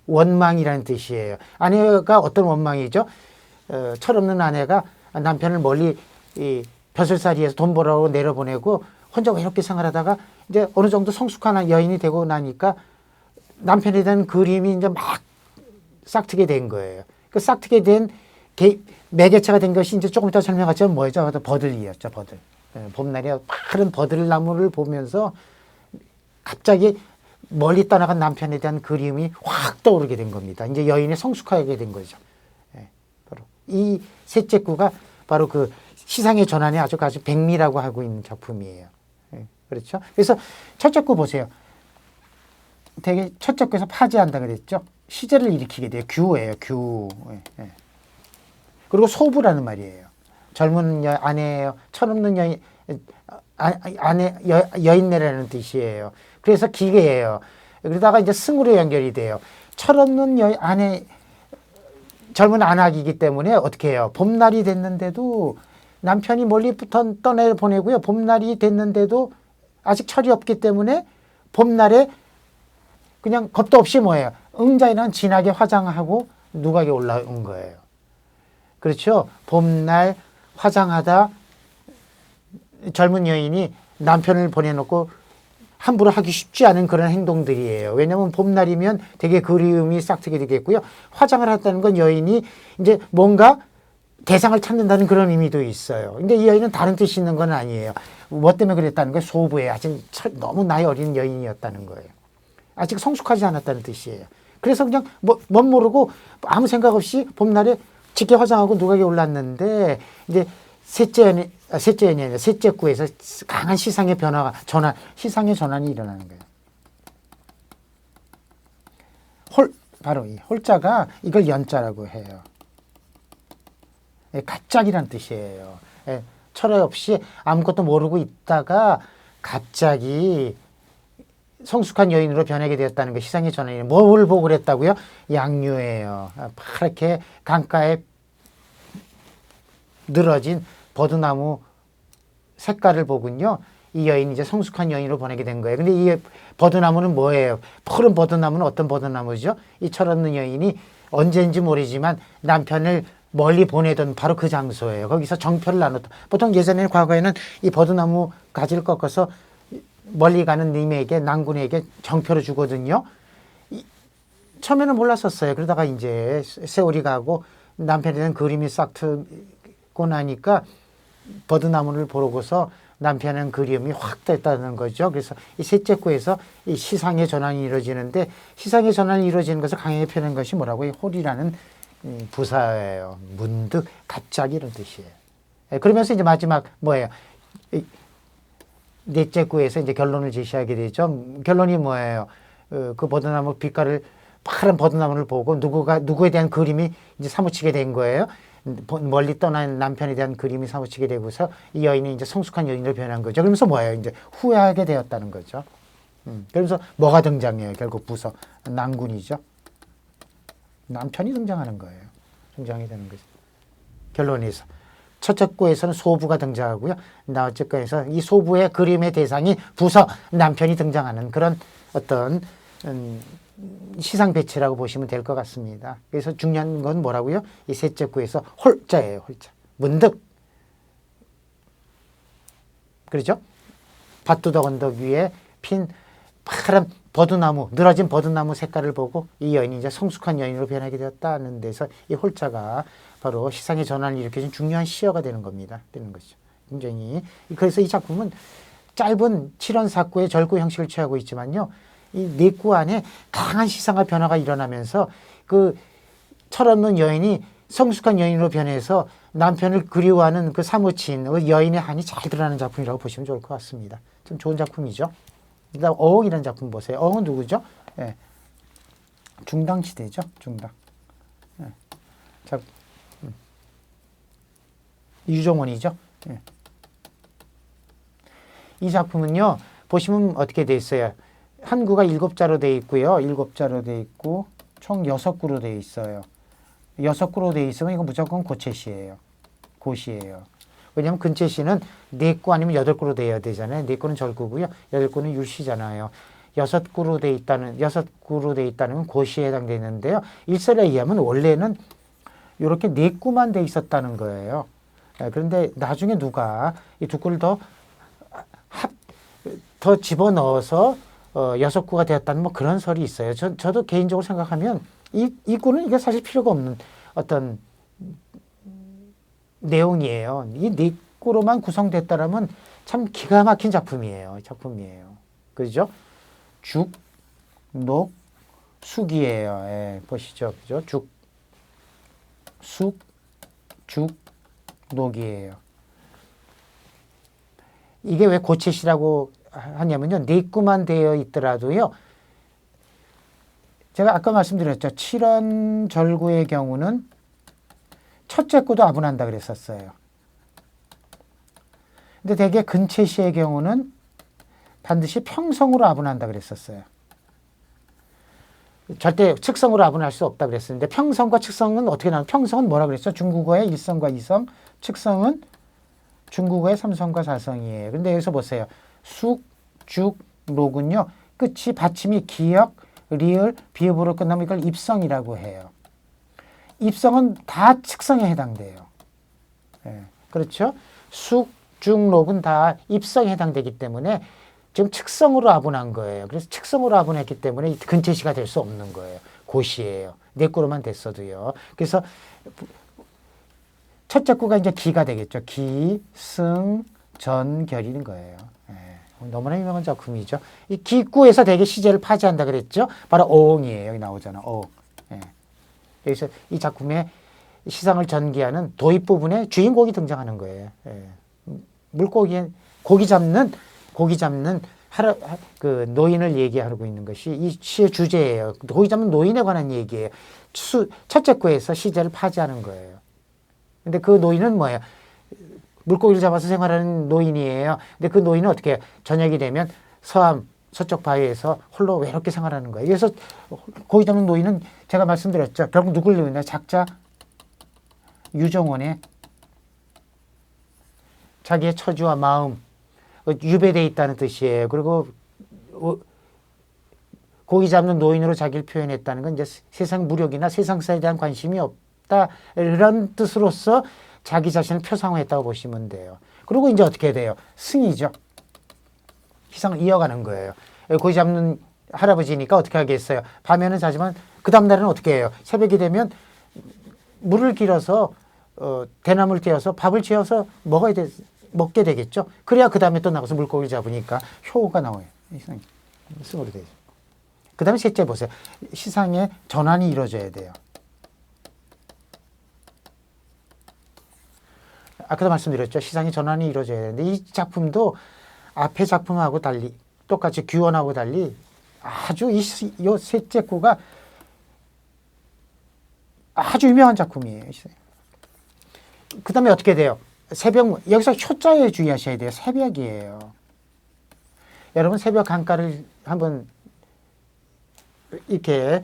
원망이라는 뜻이에요. 아내가 어떤 원망이죠? 철없는 아내가 남편을 멀리 벼슬살이에서 돈 벌으러 내려보내고 혼자 외롭게 생활하다가 이제 어느 정도 성숙한 여인이 되고 나니까 남편에 대한 그림이 이제 막 싹트게 된 거예요. 그 싹트게 된 매개체가 된 것이 이제 조금 이따 설명하자면 뭐였죠? 버들이었죠, 버들. 봄날에 파란 버들나무를 보면서 갑자기 멀리 떠나간 남편에 대한 그림이 확 떠오르게 된 겁니다. 이제 여인이 성숙하게 된 거죠. 바로 이 셋째 구가 바로 그 시상의 전환에 아주 백미라고 하고 있는 작품이에요. 그렇죠? 그래서 첫째 구 보세요. 되게 첫째 구에서 파지한다 그랬죠? 시제를 일으키게 돼요. 규예요, 규. 그리고 소부라는 말이에요. 젊은 아내예요. 철없는 여인네라는 뜻이에요. 그래서 기계예요. 그러다가 이제 승으로 연결이 돼요. 철없는 젊은 안악이기 때문에 어떻게 해요? 봄날이 됐는데도 남편이 멀리부터 떠내보내고요. 봄날이 됐는데도 아직 철이 없기 때문에 봄날에 그냥 겁도 없이 뭐예요? 응자에는 진하게 화장하고 누각에 올라온 거예요. 그렇죠? 봄날 화장하다 젊은 여인이 남편을 보내놓고 함부로 하기 쉽지 않은 그런 행동들이에요. 왜냐하면 봄날이면 되게 그리움이 싹트게 되겠고요. 화장을 했다는 건 여인이 이제 뭔가 대상을 찾는다는 그런 의미도 있어요. 근데 이 여인은 다른 뜻이 있는 건 아니에요. 뭐 때문에 그랬다는 거예요? 소부에 아직 너무 나이 어린 여인이었다는 거예요. 아직 성숙하지 않았다는 뜻이에요. 그래서 그냥 멋 모르고 아무 생각 없이 봄날에 짙게 화장하고 누각에 올랐는데 이제 셋째 구에서 강한 시상의 변화가 시상의 전환이 일어나는 거예요. 바로 이 홀자가 이걸 연자라고 해요. 갑자기란 뜻이에요. 철회 없이 아무것도 모르고 있다가 갑자기 성숙한 여인으로 변하게 되었다는 거. 시상의 전환이 뭘 보고 그랬다고요? 양류예요. 파랗게 강가에 늘어진 버드나무 색깔을 보군요. 이 여인이 이제 성숙한 여인으로 보내게 된 거예요. 근데 이 버드나무는 뭐예요? 푸른 버드나무는 어떤 버드나무죠? 이 철없는 여인이 언제인지 모르지만 남편을 멀리 보내던 바로 그 장소예요. 거기서 정표를 나눴다. 보통 예전에 과거에는 이 버드나무 가지를 꺾어서 멀리 가는 님에게, 낭군에게 정표를 주거든요. 처음에는 몰랐었어요. 그러다가 이제 세월이 가고 남편에 대한 그림이 싹 트고 나니까 버드나무를 보고서 남편은 그림이 확 됐다는 거죠. 그래서 이 셋째 구에서 이 시상의 전환이 이루어지는데, 시상의 전환이 이루어지는 것을 강하게 표현한 것이 뭐라고? 이 홀이라는 부사예요. 문득, 갑자기 이런 뜻이에요. 그러면서 이제 마지막 뭐예요? 넷째 구에서 이제 결론을 제시하게 되죠. 결론이 뭐예요? 그 버드나무 빛깔을, 파란 버드나무를 보고 누구에 대한 그림이 이제 사무치게 된 거예요. 멀리 떠난 남편에 대한 그림이 사무치게 되고서 이 여인이 이제 성숙한 여인으로 변한 거죠. 그러면서 뭐예요? 이제 후회하게 되었다는 거죠. 그러면서 뭐가 등장해요? 결국 부서, 낭군이죠. 남편이 등장하는 거예요. 등장이 되는 거죠. 결론에서. 첫째 구에서는 소부가 등장하고요. 나첫째 구에서 이 소부의 그림의 대상이 부서, 남편이 등장하는 그런 어떤 시상 배치라고 보시면 될 것 같습니다. 그래서 중요한 건 뭐라고요? 이 셋째 구에서 홀자예요. 홀자. 문득. 그렇죠? 밭두덕 언덕 위에 핀 파란 버드나무, 늘어진 버드나무 색깔을 보고 이 여인이 이제 성숙한 여인으로 변하게 되었다는 데서 이 홀자가 바로 시상의 전환을 일으켜준 중요한 시어가 되는 겁니다. 되는 거죠. 굉장히. 그래서 이 작품은 짧은 7원사구의 절구 형식을 취하고 있지만요. 이 네 구 안에 강한 시상과 변화가 일어나면서 그 철없는 여인이 성숙한 여인으로 변해서 남편을 그리워하는 그 사무친 여인의 한이 잘 드러나는 작품이라고 보시면 좋을 것 같습니다. 좀 좋은 작품이죠. 그다음 어흥이라는 작품 보세요. 어흥은 누구죠? 예. 중당시대죠. 중당. 예. 자, 유종원이죠. 예. 이 작품은요. 보시면 어떻게 돼 있어요? 한 구가 7자로 돼 있고요. 7자로 돼 있고 총 6구로 돼 있어요. 6구로 돼 있으면 이거 무조건 고채시예요. 고시예요. 왜냐하면 근채시는 4구 아니면 8구로 돼야 되잖아요. 4구는 절구고요. 8구는 율시잖아요. 6구로 돼 있다는 건 고시에 해당되는데요. 일설에 의하면 원래는 이렇게 4구만 돼 있었다는 거예요. 그런데 나중에 누가 이 2구를 더 집어넣어서 6구가 되었다는 뭐 그런 설이 있어요. 저도 개인적으로 생각하면 이 구는 이게 사실 필요가 없는 어떤 내용이에요. 이 4구로만 구성됐다라면 참 기가 막힌 작품이에요. 그죠? 죽, 녹, 숙이에요. 예, 보시죠. 그죠? 죽, 녹이에요. 이게 왜 고채시라고 하냐면요. 4구만 되어 있더라도요. 제가 아까 말씀드렸죠. 7원 절구의 경우는 첫째 구도 아분한다 그랬었어요. 근데 대개 근채시의 경우는 반드시 평성으로 아분한다 그랬었어요. 절대 측성으로 아분할 수 없다 그랬었는데 평성과 측성은 어떻게 나와요? 평성은 뭐라 그랬죠? 중국어의 1성과 2성, 측성은 중국어의 3성과 4성이에요. 근데 여기서 보세요. 숙, 죽, 녹은요. 끝이 받침이 기역, 리을, 비읍으로 끝나면 이걸 입성이라고 해요. 입성은 다 측성에 해당돼요. 예, 그렇죠? 숙, 중, 녹은 다 입성에 해당되기 때문에 지금 측성으로 아분한 거예요. 그래서 측성으로 아분했기 때문에 근체시가 될 수 없는 거예요. 고시예요. 내꾸로만 됐어도요. 그래서 첫째 구가 이제 기가 되겠죠. 기, 승, 전, 결인 거예요. 예. 너무나 유명한 작품이죠. 이 기구에서 되게 시제를 파지한다 그랬죠. 바로 어옹이에요. 여기 나오잖아. 어옹. 예. 여기서 이 작품의 시상을 전개하는 도입 부분에 주인공이 등장하는 거예요. 예. 물고기, 고기 잡는 그 노인을 얘기하고 있는 것이 이 시의 주제예요. 고기 잡는 노인에 관한 얘기예요. 첫째 구에서 시제를 파지하는 거예요. 근데 그 노인은 뭐예요? 물고기를 잡아서 생활하는 노인이에요. 근데 그 노인은 어떻게 해요? 저녁이 되면 서암, 서쪽 바위에서 홀로 외롭게 생활하는 거예요. 그래서 고기 잡는 노인은 제가 말씀드렸죠. 결국 누굴 읽느냐? 작자 유정원의 자기의 처지와 마음, 유배되어 있다는 뜻이에요. 그리고 고기 잡는 노인으로 자기를 표현했다는 건 이제 세상 무력이나 세상사에 대한 관심이 없다. 이런 뜻으로서 자기 자신을 표상화했다고 보시면 돼요. 그리고 이제 어떻게 돼요? 승이죠. 희상을 이어가는 거예요. 고기 잡는 할아버지니까 어떻게 하겠어요? 밤에는 자지만 그 다음날은 어떻게 해요? 새벽이 되면 물을 길어서 대나무를 떼어서 밥을 지어서 먹게 되겠죠. 그래야 그 다음에 또 나가서 물고기를 잡으니까 효가 나와요. 승으로 되죠. 그 다음에 셋째 보세요. 시상의 전환이 이루어져야 돼요. 아까도 말씀드렸죠. 시상의 전환이 이루어져야 되는데 이 작품도 앞의 작품하고 달리 똑같이 규원하고 달리 아주 이 셋째 구가 아주 유명한 작품이에요. 그 다음에 어떻게 돼요? 새벽, 여기서 효자에 주의하셔야 돼요. 새벽이에요. 여러분 새벽 강가를 한번 이렇게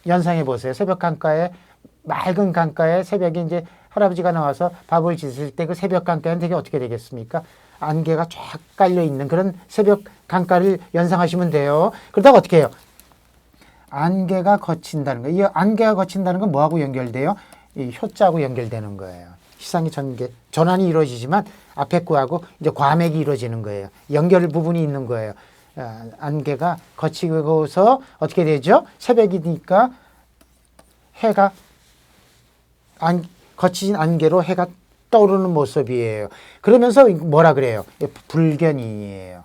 연상해 보세요. 새벽 강가에, 맑은 강가에 새벽에 이제 할아버지가 나와서 밥을 짓을 때 그 새벽 강가는 되게 어떻게 되겠습니까? 안개가 쫙 깔려 있는 그런 새벽 강가를 연상하시면 돼요. 그러다가 어떻게 해요? 안개가 거친다는 거예요. 이 안개가 거친다는 건 뭐하고 연결돼요? 이 효자하고 연결되는 거예요. 시상의 전환이 이루어지지만 앞에 구하고 이제 과맥이 이루어지는 거예요. 연결 부분이 있는 거예요. 안개가 거치고서 어떻게 되죠? 새벽이니까 해가 거친 안개로 해가 떠오르는 모습이에요. 그러면서 뭐라 그래요? 불견이에요.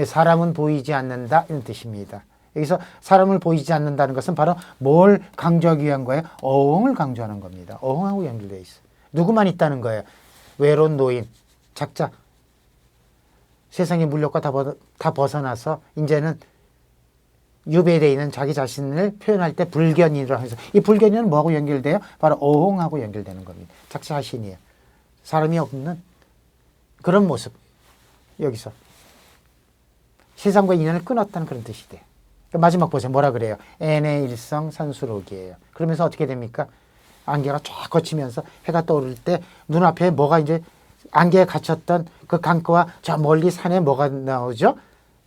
사람은 보이지 않는다 이런 뜻입니다. 여기서 사람을 보이지 않는다는 것은 바로 뭘 강조하기 위한 거예요? 어흥을 강조하는 겁니다. 어흥하고 연결되어 있어요. 누구만 있다는 거예요? 외로운 노인, 작자. 세상의 물욕과 다 벗어나서 이제는 유배되어 있는 자기 자신을 표현할 때 불견이라고 해서 이 불견이는 뭐하고 연결돼요? 바로 어흥하고 연결되는 겁니다. 작자 자신이에요. 사람이 없는 그런 모습. 여기서 세상과 인연을 끊었다는 그런 뜻이 돼요. 마지막 보세요. 뭐라 그래요? N의 일성 산수록이에요. 그러면서 어떻게 됩니까? 안개가 쫙 거치면서 해가 떠오를 때 눈앞에 뭐가 이제 안개에 갇혔던 그 강가와 저 멀리 산에 뭐가 나오죠?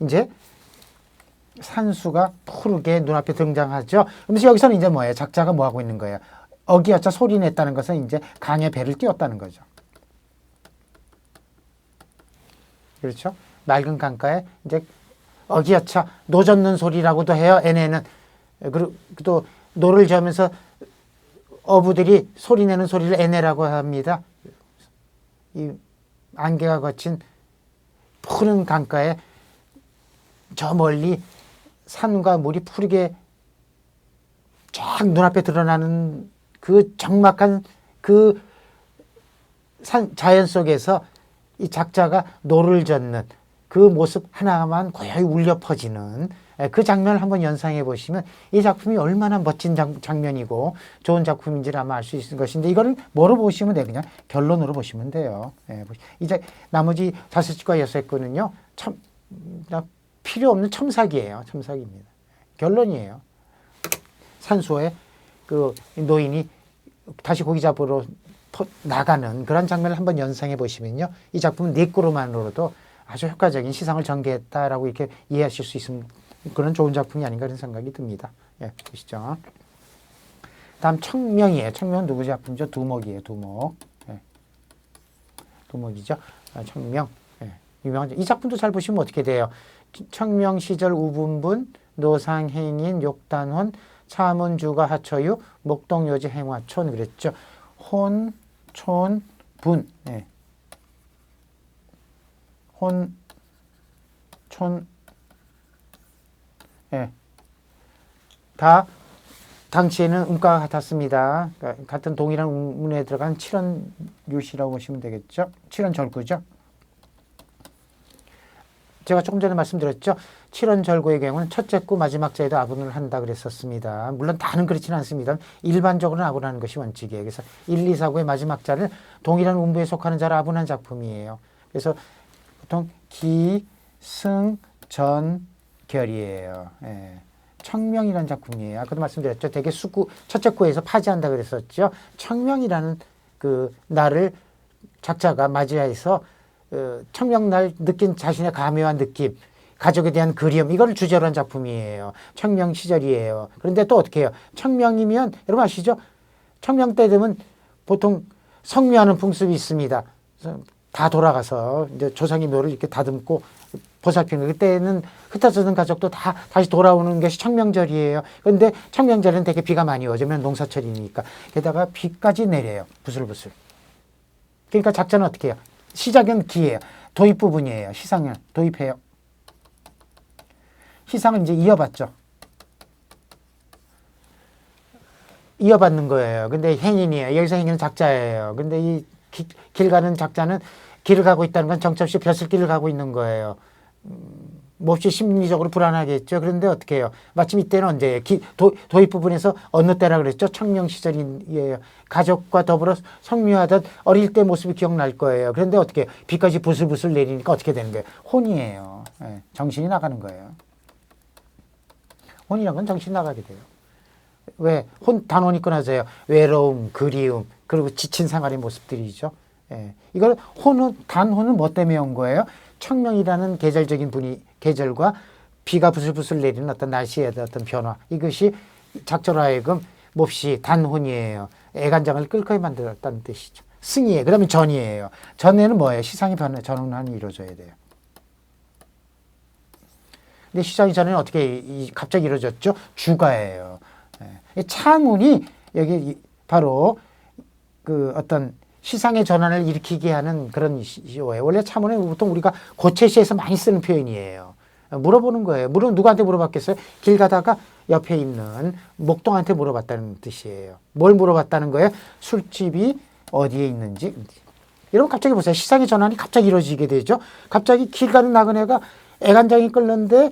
이제 산수가 푸르게 눈앞에 등장하죠. 그러면서 여기서는 이제 뭐예요? 작자가 뭐 하고 있는 거예요? 어기어차 소리 냈다는 것은 이제 강의 배를 띄웠다는 거죠. 그렇죠? 맑은 강가에 이제 어기어차 노 젓는 소리라고도 해요. 얘네는. 그리고 또 노를 저으면서 어부들이 소리내는 소리를 애네라고 합니다. 이 안개가 거친 푸른 강가에 저 멀리 산과 물이 푸르게 쫙 눈앞에 드러나는 그 적막한 그 자연 속에서 이 작자가 노를 젓는 그 모습 하나만 고요히 울려 퍼지는 그 장면을 한번 연상해 보시면 이 작품이 얼마나 멋진 장면이고 좋은 작품인지를 아마 알 수 있을 것인데 이거를 뭐로 보시면 돼요? 그냥 결론으로 보시면 돼요. 이제 나머지 5집과 6권은요. 참 필요 없는 첨삭이에요. 첨삭입니다. 결론이에요. 산수의 그 노인이 다시 고기 잡으러 나가는 그런 장면을 한번 연상해 보시면요. 이 작품은 4구로만으로도 아주 효과적인 시상을 전개했다라고 이렇게 이해하실 수 있는 그런 좋은 작품이 아닌가 그런 생각이 듭니다. 예, 보시죠. 다음 청명이에요. 청명은 누구 작품이죠? 두목이에요. 두목. 예. 두목이죠. 청명. 예, 유명한 이 작품도 잘 보시면 어떻게 돼요? 청명 시절 우분분, 노상행인, 욕단혼, 차문주가 하처유, 목동요지 행화촌 그랬죠. 혼, 촌, 분. 예. 혼, 촌, 예. 다 당시에는 음가가 같았습니다. 그러니까 같은 동일한 문에 들어간 칠언율시라고 보시면 되겠죠. 칠언절구죠. 제가 조금 전에 말씀드렸죠. 칠언절구의 경우는 첫째 구 마지막 자에도 아분을 한다 그랬었습니다. 물론 다는 그렇지는 않습니다. 일반적으로는 아분하는 것이 원칙이에요. 그래서 1, 2, 4구의 마지막 자를 동일한 음부에 속하는 자를 아분한 작품이에요. 그래서 보통 기, 승, 전, 결이에요. 예. 청명이라는 작품이에요. 아까도 말씀드렸죠. 되게 수구, 첫째 구에서 파지한다 그랬었죠. 청명이라는 그 날을 작자가 맞이해서 청명날 느낀 자신의 가묘한 느낌, 가족에 대한 그리움, 이걸 주제로 한 작품이에요. 청명 시절이에요. 그런데 또 어떻게 해요? 청명이면, 여러분 아시죠? 청명 때 되면 보통 성묘하는 풍습이 있습니다. 다 돌아가서 이제 조상의 묘를 이렇게 다듬고 보살피는 그때는 흩어지는 가족도 다 다시 돌아오는 것이 청명절이에요. 그런데 청명절에는 되게 비가 많이 오면 농사철이니까 게다가 비까지 내려요. 부슬부슬. 그러니까 작자는 어떻게 해요? 시작은 기예요. 도입 부분이에요. 시상을 도입해요. 시상을 이제 이어받죠. 이어받는 거예요. 근데 행인이에요. 여기서 행인은 작자예요. 근데 이 길 가는 작자는 길을 가고 있다는 건 정처없이 벼슬길을 가고 있는 거예요. 몹시 심리적으로 불안하겠죠. 그런데 어떻게 해요? 마침 이때는 언제예요? 도입 부분에서 어느 때라 그랬죠? 청명 시절이에요. 가족과 더불어 성묘하던 어릴 때 모습이 기억날 거예요. 그런데 어떻게 해요? 비까지 부슬부슬 내리니까 어떻게 되는 거예요? 혼이에요. 네, 정신이 나가는 거예요. 혼이란 건 정신이 나가게 돼요. 왜? 단혼이 끊어져요. 외로움, 그리움, 그리고 지친 생활의 모습들이죠. 예. 이걸 단혼은 뭐 때문에 온 거예요? 청명이라는 계절적인 계절과 비가 부슬부슬 내리는 어떤 날씨의 어떤 변화. 이것이 작자로 하여금 몹시 단혼이에요. 애간장을 끓게 만들었다는 뜻이죠. 승이에요. 그 다음에 전이에요. 전에는 뭐예요? 시상이 전운이 이루어져야 돼요. 근데 시상이 전에는 어떻게 갑자기 이루어졌죠? 주가예요. 예. 차문이 여기 바로 그 어떤 시상의 전환을 일으키게 하는 그런 시호예요. 원래 차문은 보통 우리가 고체시에서 많이 쓰는 표현이에요. 물어보는 거예요. 누구한테 물어봤겠어요? 길 가다가 옆에 있는 목동한테 물어봤다는 뜻이에요. 뭘 물어봤다는 거예요? 술집이 어디에 있는지. 여러분 갑자기 보세요. 시상의 전환이 갑자기 이루어지게 되죠. 갑자기 길 가는 나그네가 애간장이 끓는데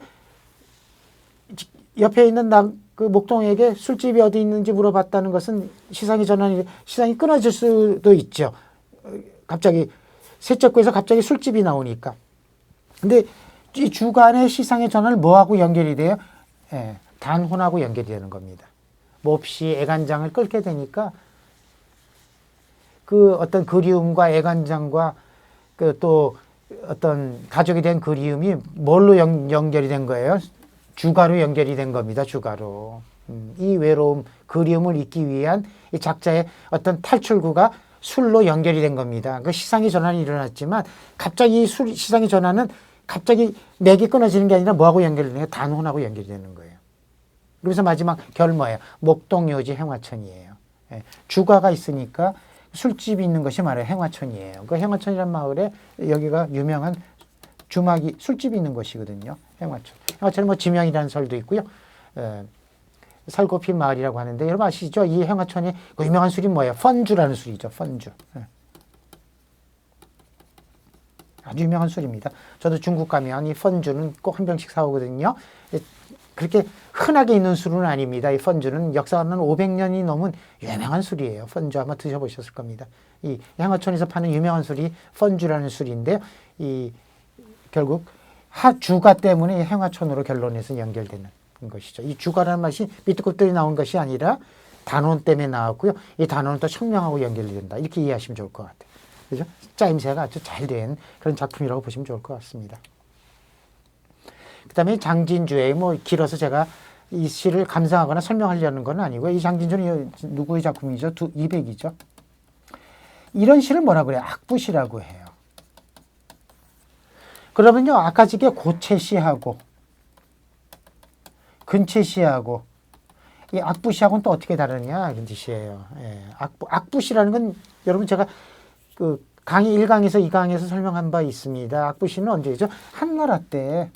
옆에 있는 그 목동에게 술집이 어디 있는지 물어봤다는 것은 시상이 끊어질 수도 있죠. 갑자기 셋째 구에서 갑자기 술집이 나오니까. 근데 이 주간의 시상의 전환을 뭐하고 연결이 돼요? 예, 단혼하고 연결이 되는 겁니다. 몹시 애간장을 끓게 되니까 그 어떤 그리움과 애간장과 그 또 어떤 가족에 대한 그리움이 뭘로 연결이 된 거예요? 주가로 연결이 된 겁니다. 주가로. 이 외로움, 그리움을 잊기 위한 이 작자의 어떤 탈출구가 술로 연결이 된 겁니다. 그 시상의 전환이 일어났지만 갑자기 시상의 전환은 갑자기 맥이 끊어지는 게 아니라 뭐하고 연결이 되는 거예요? 단혼하고 연결이 되는 거예요. 그래서 마지막 결 뭐예요? 목동요지 행화천이에요. 예. 주가가 있으니까 술집이 있는 것이 말해요. 행화천이에요. 그 행화천이라는 마을에 여기가 유명한 주막이 술집이 있는 곳이거든요. 행화천. 행화천은 뭐 지명이라는 설도 있고요. 살고핀 마을이라고 하는데 여러분 아시죠? 이 행화천의 그 유명한 술이 뭐예요? 펀주라는 술이죠. 펀주. 아주 유명한 술입니다. 저도 중국 가면 이 펀주는 꼭 한 병씩 사오거든요. 그렇게 흔하게 있는 술은 아닙니다. 이 펀주는 역사는 500년이 넘은 유명한 술이에요. 펀주 아마 드셔보셨을 겁니다. 이 행화천에서 파는 유명한 술이 펀주라는 술인데요. 결국 주가 때문에 행화천으로 결론에서 연결되는 것이죠. 이 주가라는 맛이 밑에 것들이 나온 것이 아니라 단원 때문에 나왔고요. 이 단원은 또 청명하고 연결이 된다. 이렇게 이해하시면 좋을 것 같아요. 그죠? 짜임새가 아주 잘 된 그런 작품이라고 보시면 좋을 것 같습니다. 그 다음에 장진주의 길어서 제가 이 시를 감상하거나 설명하려는 건 아니고요. 이 장진주는 누구의 작품이죠? 이백이죠. 이런 시를 뭐라 그래요? 악부시라고 해요. 그러면요, 아까 지게 고채시하고 근채시하고 이 악부시하고는 또 어떻게 다르냐 이런 뜻이에요. 예, 악부시라는 건 여러분 제가 그 강의 1강에서 2강에서 설명한 바 있습니다. 악부시는 언제죠? 한나라 때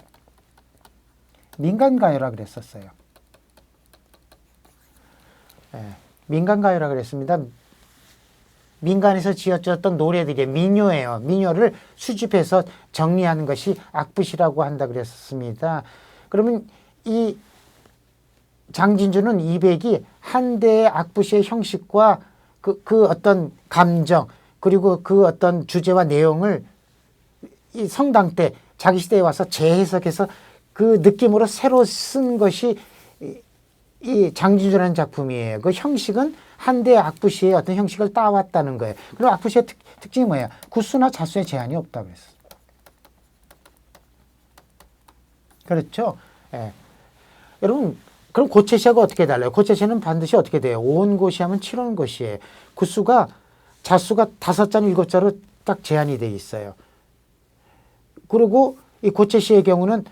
민간가요라 그랬었어요. 예, 민간가요라 그랬습니다. 민간에서 지어졌던 노래들이 민요예요. 민요를 수집해서 정리하는 것이 악부시라고 한다 그랬습니다. 그러면 이 장진주는 이백이 한 대의 악부시의 형식과 그 어떤 감정 그리고 그 어떤 주제와 내용을 이 성당 때 자기 시대에 와서 재해석해서 그 느낌으로 새로 쓴 것이 이 장진주라는 작품이에요. 그 형식은 한 대의 악부시의 어떤 형식을 따왔다는 거예요. 그리고 악부시의 특징이 뭐예요? 구수나 자수의 제한이 없다고 그랬어요. 그렇죠? 예. 여러분, 그럼 고채시하고 어떻게 달라요? 고채시는 반드시 어떻게 돼요? 온고시 하면 7원고시예요. 구수가 자수가 5자는 7자로 딱 제한이 돼 있어요. 그리고 이 고채시의 경우는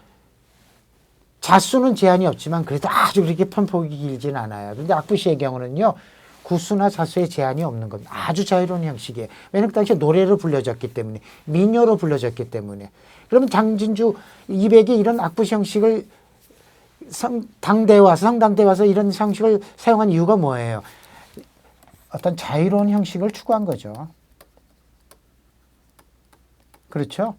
자수는 제한이 없지만 그래도 아주 그렇게 편폭이 길진 않아요. 그런데 악부시의 경우는요. 구수나 자수의 제한이 없는 겁니다. 아주 자유로운 형식이에요. 왜냐하면 그 당시에 노래로 불려졌기 때문에 민요로 불려졌기 때문에. 그러면 장진주 이백이 이런 악부시 형식을 성당대에 와서 이런 형식을 사용한 이유가 뭐예요? 어떤 자유로운 형식을 추구한 거죠. 그렇죠?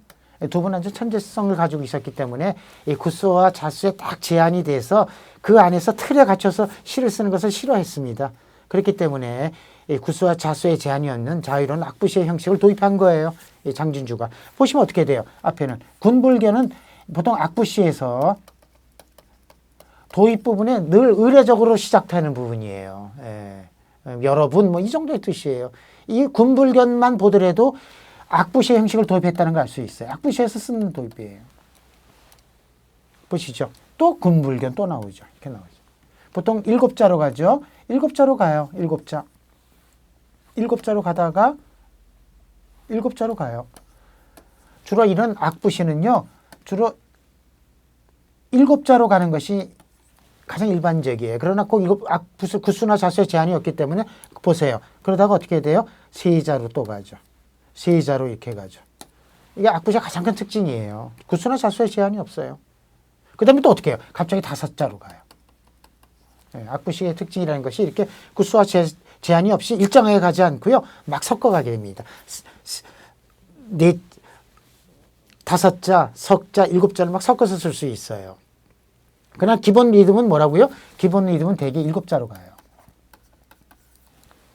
두 분은 아주 천재성을 가지고 있었기 때문에 이 구수와 자수에 딱 제한이 돼서 그 안에서 틀에 갇혀서 시를 쓰는 것을 싫어했습니다. 그렇기 때문에 이 구수와 자수의 제한이 없는 자유로운 악부시의 형식을 도입한 거예요. 이 장진주가. 보시면 어떻게 돼요? 앞에는 군불견은 보통 악부시에서 도입 부분에 늘 의례적으로 시작되는 부분이에요. 예. 여러분 뭐 이 정도의 뜻이에요. 이 군불견만 보더라도 악부시의 형식을 도입했다는 걸 알 수 있어요. 악부시에서 쓰는 도입이에요. 보시죠. 또 군불견 또 나오죠. 이렇게 나오죠. 보통 7자로 가죠. 7자로 가요. 7자. 7자로 가다가 7자로 가요. 주로 이런 악부시는요. 주로 7자로 가는 것이 가장 일반적이에요. 그러나 꼭 구수나 자수의 제한이 없기 때문에 보세요. 그러다가 어떻게 돼요? 3자로 또 가죠. 3자로 이렇게 가죠. 이게 악부시의 가장 큰 특징이에요. 구수나 자수의 제한이 없어요. 그 다음에 또 어떻게 해요? 갑자기 5자로 가요. 네, 악부시의 특징이라는 것이 이렇게 구수와 제한이 없이 일정하게 가지 않고요. 막 섞어가게 됩니다. 5자, 석자, 7자를 막 섞어서 쓸 수 있어요. 그러나 기본 리듬은 뭐라고요? 기본 리듬은 대개 7자로 가요.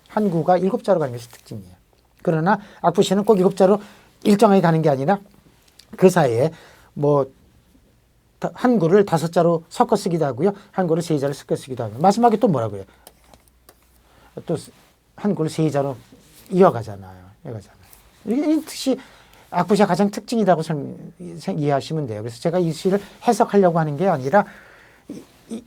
한 구가 7자로 가는 것이 특징이에요. 그러나 악부시는 꼭 7자로 일정하게 가는 게 아니라 그 사이에 뭐 한 구를 5자로 섞어 쓰기도 하고요. 한 구를 3자로 섞어 쓰기도 하고요. 마지막에 또 뭐라고요? 또 한 구를 3자로 이어가잖아요. 이게 특히 악부시가 가장 특징이라고 이해하시면 돼요. 그래서 제가 이 시를 해석하려고 하는 게 아니라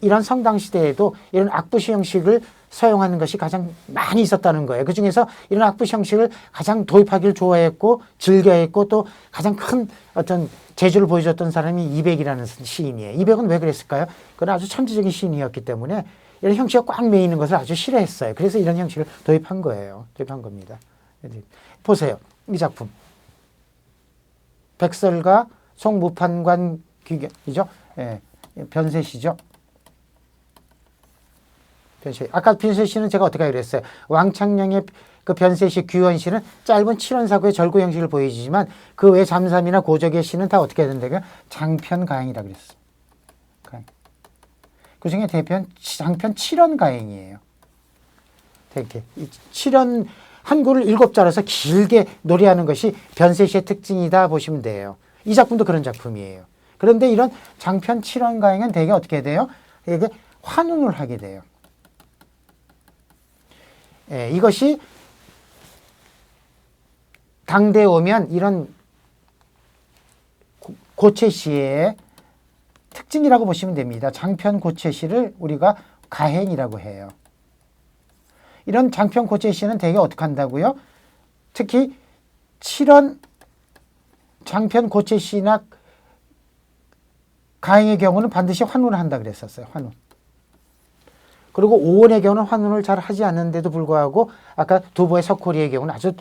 이런 성당 시대에도 이런 악부시 형식을 사용하는 것이 가장 많이 있었다는 거예요. 그중에서 이런 악부시 형식을 가장 도입하기를 좋아했고 즐겨했고 또 가장 큰 어떤 재주를 보여줬던 사람이 이백이라는 시인이에요. 이백은 왜 그랬을까요? 그건 아주 천재적인 시인이었기 때문에 이런 형식이 꽉 매이는 것을 아주 싫어했어요. 그래서 이런 형식을 도입한 거예요. 도입한 겁니다. 보세요. 이 작품. 백설가 송무판관 귀견이죠. 예, 변세시죠. 변세. 아까 변세시는 제가 어떻게 그랬어요? 왕창녕의 그 변세시 귀원시는 짧은 7원사구의 절구 형식을 보여주지만 그 외 잠삼이나 고적의 시는 다 어떻게 된다고요? 장편가행이라 그랬어요. 그 중에 대표는 장편 7원가행이에요. 이렇게 7원 한 구를 7자로서 길게 노래하는 것이 변세시의 특징이다 보시면 돼요. 이 작품도 그런 작품이에요. 그런데 이런 장편 7원가행은 대개 어떻게 돼요? 이게 환운을 하게 돼요. 예, 이것이 당대에 오면 이런 고채시의 특징이라고 보시면 됩니다. 장편 고채시를 우리가 가행이라고 해요. 이런 장편 고채시는 대개 어떻게 한다고요? 특히 7원 장편 고채시나 가행의 경우는 반드시 환훈을 한다 그랬었어요. 환훈. 그리고 오원의 경우는 환훈을 잘 하지 않는데도 불구하고 아까 두보의 석호리의 경우는 아주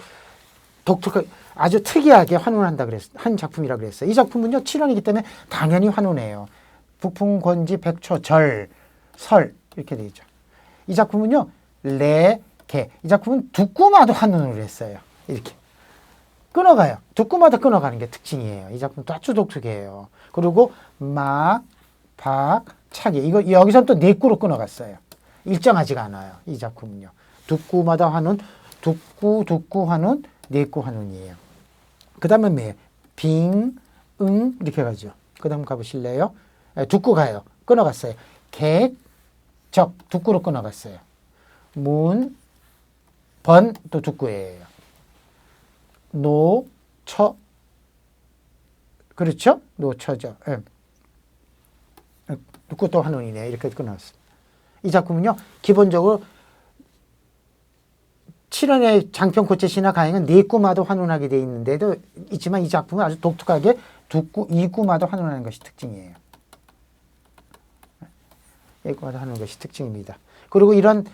독특하게 아주 특이하게 환훈을 한다 한 작품이라 그랬어요. 이 작품은요 7원이기 때문에 당연히 환훈해요. 북풍권지 백초 절 설 이렇게 되어 있죠. 이 작품은요 레 개. 이 작품은 두꾸마도 환훈을 했어요. 이렇게 끊어가요. 두꾸마다 끊어가는 게 특징이에요. 이 작품도 아주 독특해요. 그리고 막, 박, 차기 이거 여기서 또 네 구로 끊어갔어요. 일정하지가 않아요. 이 작품은요. 두꾸마다 환훈, 두꾸 환훈, 네 구 환훈이에요. 그 다음에 뭐예요? 빙, 응 이렇게 가죠. 그 다음 가보실래요? 두꾸 가요. 끊어갔어요. 객, 적, 두꾸로 끊어갔어요. 문, 번, 또 두꾸예요. 노, 처, 그렇죠? 노처죠. 예. 두꾸 또 환훈이네. 이렇게 끊어갔습니다. 이 작품은요, 기본적으로 7원의 장편 고체시나 가행은 네 구마도 환훈하게 되어 있는데도 있지만 이 작품은 아주 독특하게 두꾸, 이구마도 환훈하는 것이 특징이에요. 이구마도 하는 것이 특징입니다. 그리고 이런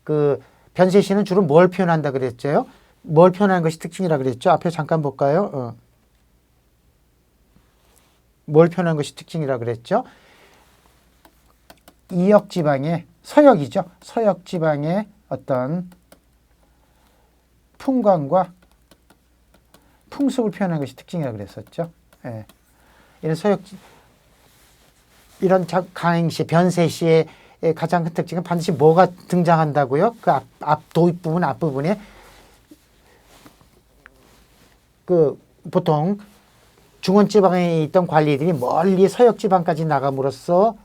그 변세시는 주로 뭘 표현한다 그랬죠? 뭘 표현하는 것이 특징이라 그랬죠? 앞에 잠깐 볼까요? 뭘 표현하는 것이 특징이라 그랬죠? 이역 지방의 서역이죠. 서역 지방의 어떤 풍광과 풍습을 표현하는 것이 특징이라 그랬었죠. 예. 이런 이런 가행시, 변세시의 가장 큰 특징은 반드시 뭐가 등장한다고요? 그 도입 부분, 앞부분에 그 보통 중원지방에 있던 관리들이 멀리 서역지방까지 나감으로써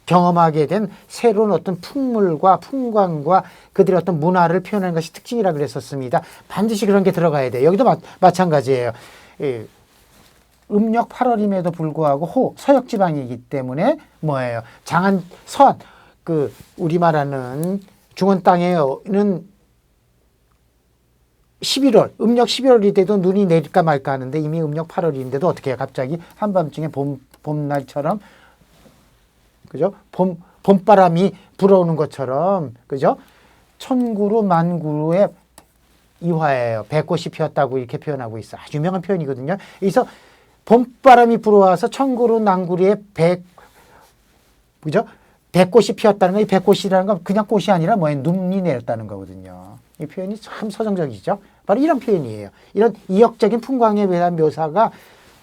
경험하게 된 새로운 어떤 풍물과 풍광과 그들의 어떤 문화를 표현하는 것이 특징이라 그랬었습니다. 반드시 그런 게 들어가야 돼요. 여기도 마찬가지예요. 음력 8월임에도 불구하고 서역지방이기 때문에 뭐예요? 장안, 서안, 그 우리 말하는 중원 땅에는 11월, 음력 11월이 돼도 눈이 내릴까 말까 하는데 이미 음력 8월인데도 어떻게 해요? 갑자기 한밤중에 봄날처럼, 그죠? 봄바람이 불어오는 것처럼, 그죠? 천구루 만구루의 이화예요. 백꽃이 피었다고 이렇게 표현하고 있어. 아주 유명한 표현이거든요. 그래서 봄바람이 불어와서 천구루 난구루의 그죠? 백꽃이 피었다는 거, 이 백꽃이라는 건 그냥 꽃이 아니라 뭐예요? 눈이 내렸다는 거거든요. 이 표현이 참 서정적이죠. 바로 이런 표현이에요. 이런 이역적인 풍광에 대한 묘사가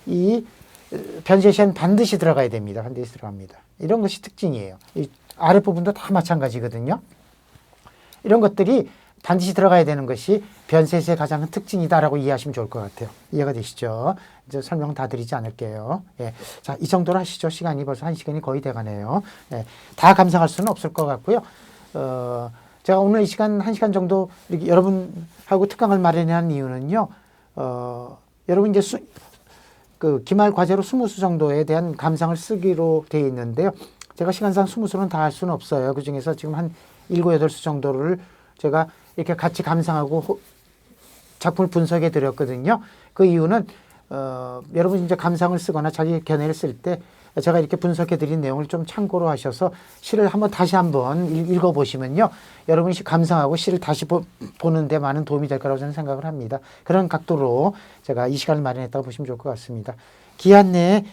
이 변세시에는 반드시 들어가야 됩니다. 반드시 들어갑니다. 이런 것이 특징이에요. 이 아랫부분도 다 마찬가지거든요. 이런 것들이 반드시 들어가야 되는 것이 변세시의 가장 큰 특징이다라고 이해하시면 좋을 것 같아요. 이해가 되시죠? 이제 설명 다 드리지 않을게요. 예. 자, 이 정도로 하시죠. 시간이 벌써 1시간이 거의 돼가네요. 예. 다 감상할 수는 없을 것 같고요. 제가 오늘 이 시간 1시간 정도 이렇게 여러분하고 특강을 마련한 이유는요. 여러분 이제 그 기말 과제로 20수 정도에 대한 감상을 쓰기로 되어 있는데요. 제가 시간상 20수는 다 할 수는 없어요. 그 중에서 지금 한 7, 8수 정도를 제가 이렇게 같이 감상하고 작품을 분석해 드렸거든요. 그 이유는 여러분 이제 감상을 쓰거나 자기 견해를 쓸 때 제가 이렇게 분석해 드린 내용을 좀 참고로 하셔서 시를 다시 한번 읽어 보시면요. 여러분이 감상하고 시를 다시 보는 데 많은 도움이 될 거라고 저는 생각을 합니다. 그런 각도로 제가 이 시간을 마련했다고 보시면 좋을 것 같습니다. 기한 내에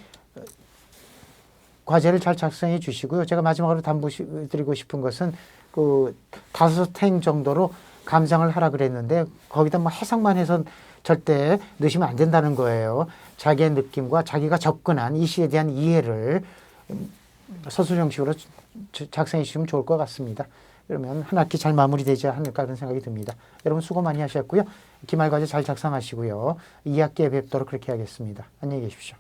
과제를 잘 작성해 주시고요. 제가 마지막으로 당부드리고 싶은 것은 그 5행 정도로 감상을 하라 그랬는데 거기다 뭐 해석만 해서 절대 넣으시면 안 된다는 거예요. 자기의 느낌과 자기가 접근한 이 시에 대한 이해를 서술 형식으로 작성해 주시면 좋을 것 같습니다. 그러면 한 학기 잘 마무리되지 않을까 그런 생각이 듭니다. 여러분 수고 많이 하셨고요. 기말 과제 잘 작성하시고요. 2학기에 뵙도록 그렇게 하겠습니다. 안녕히 계십시오.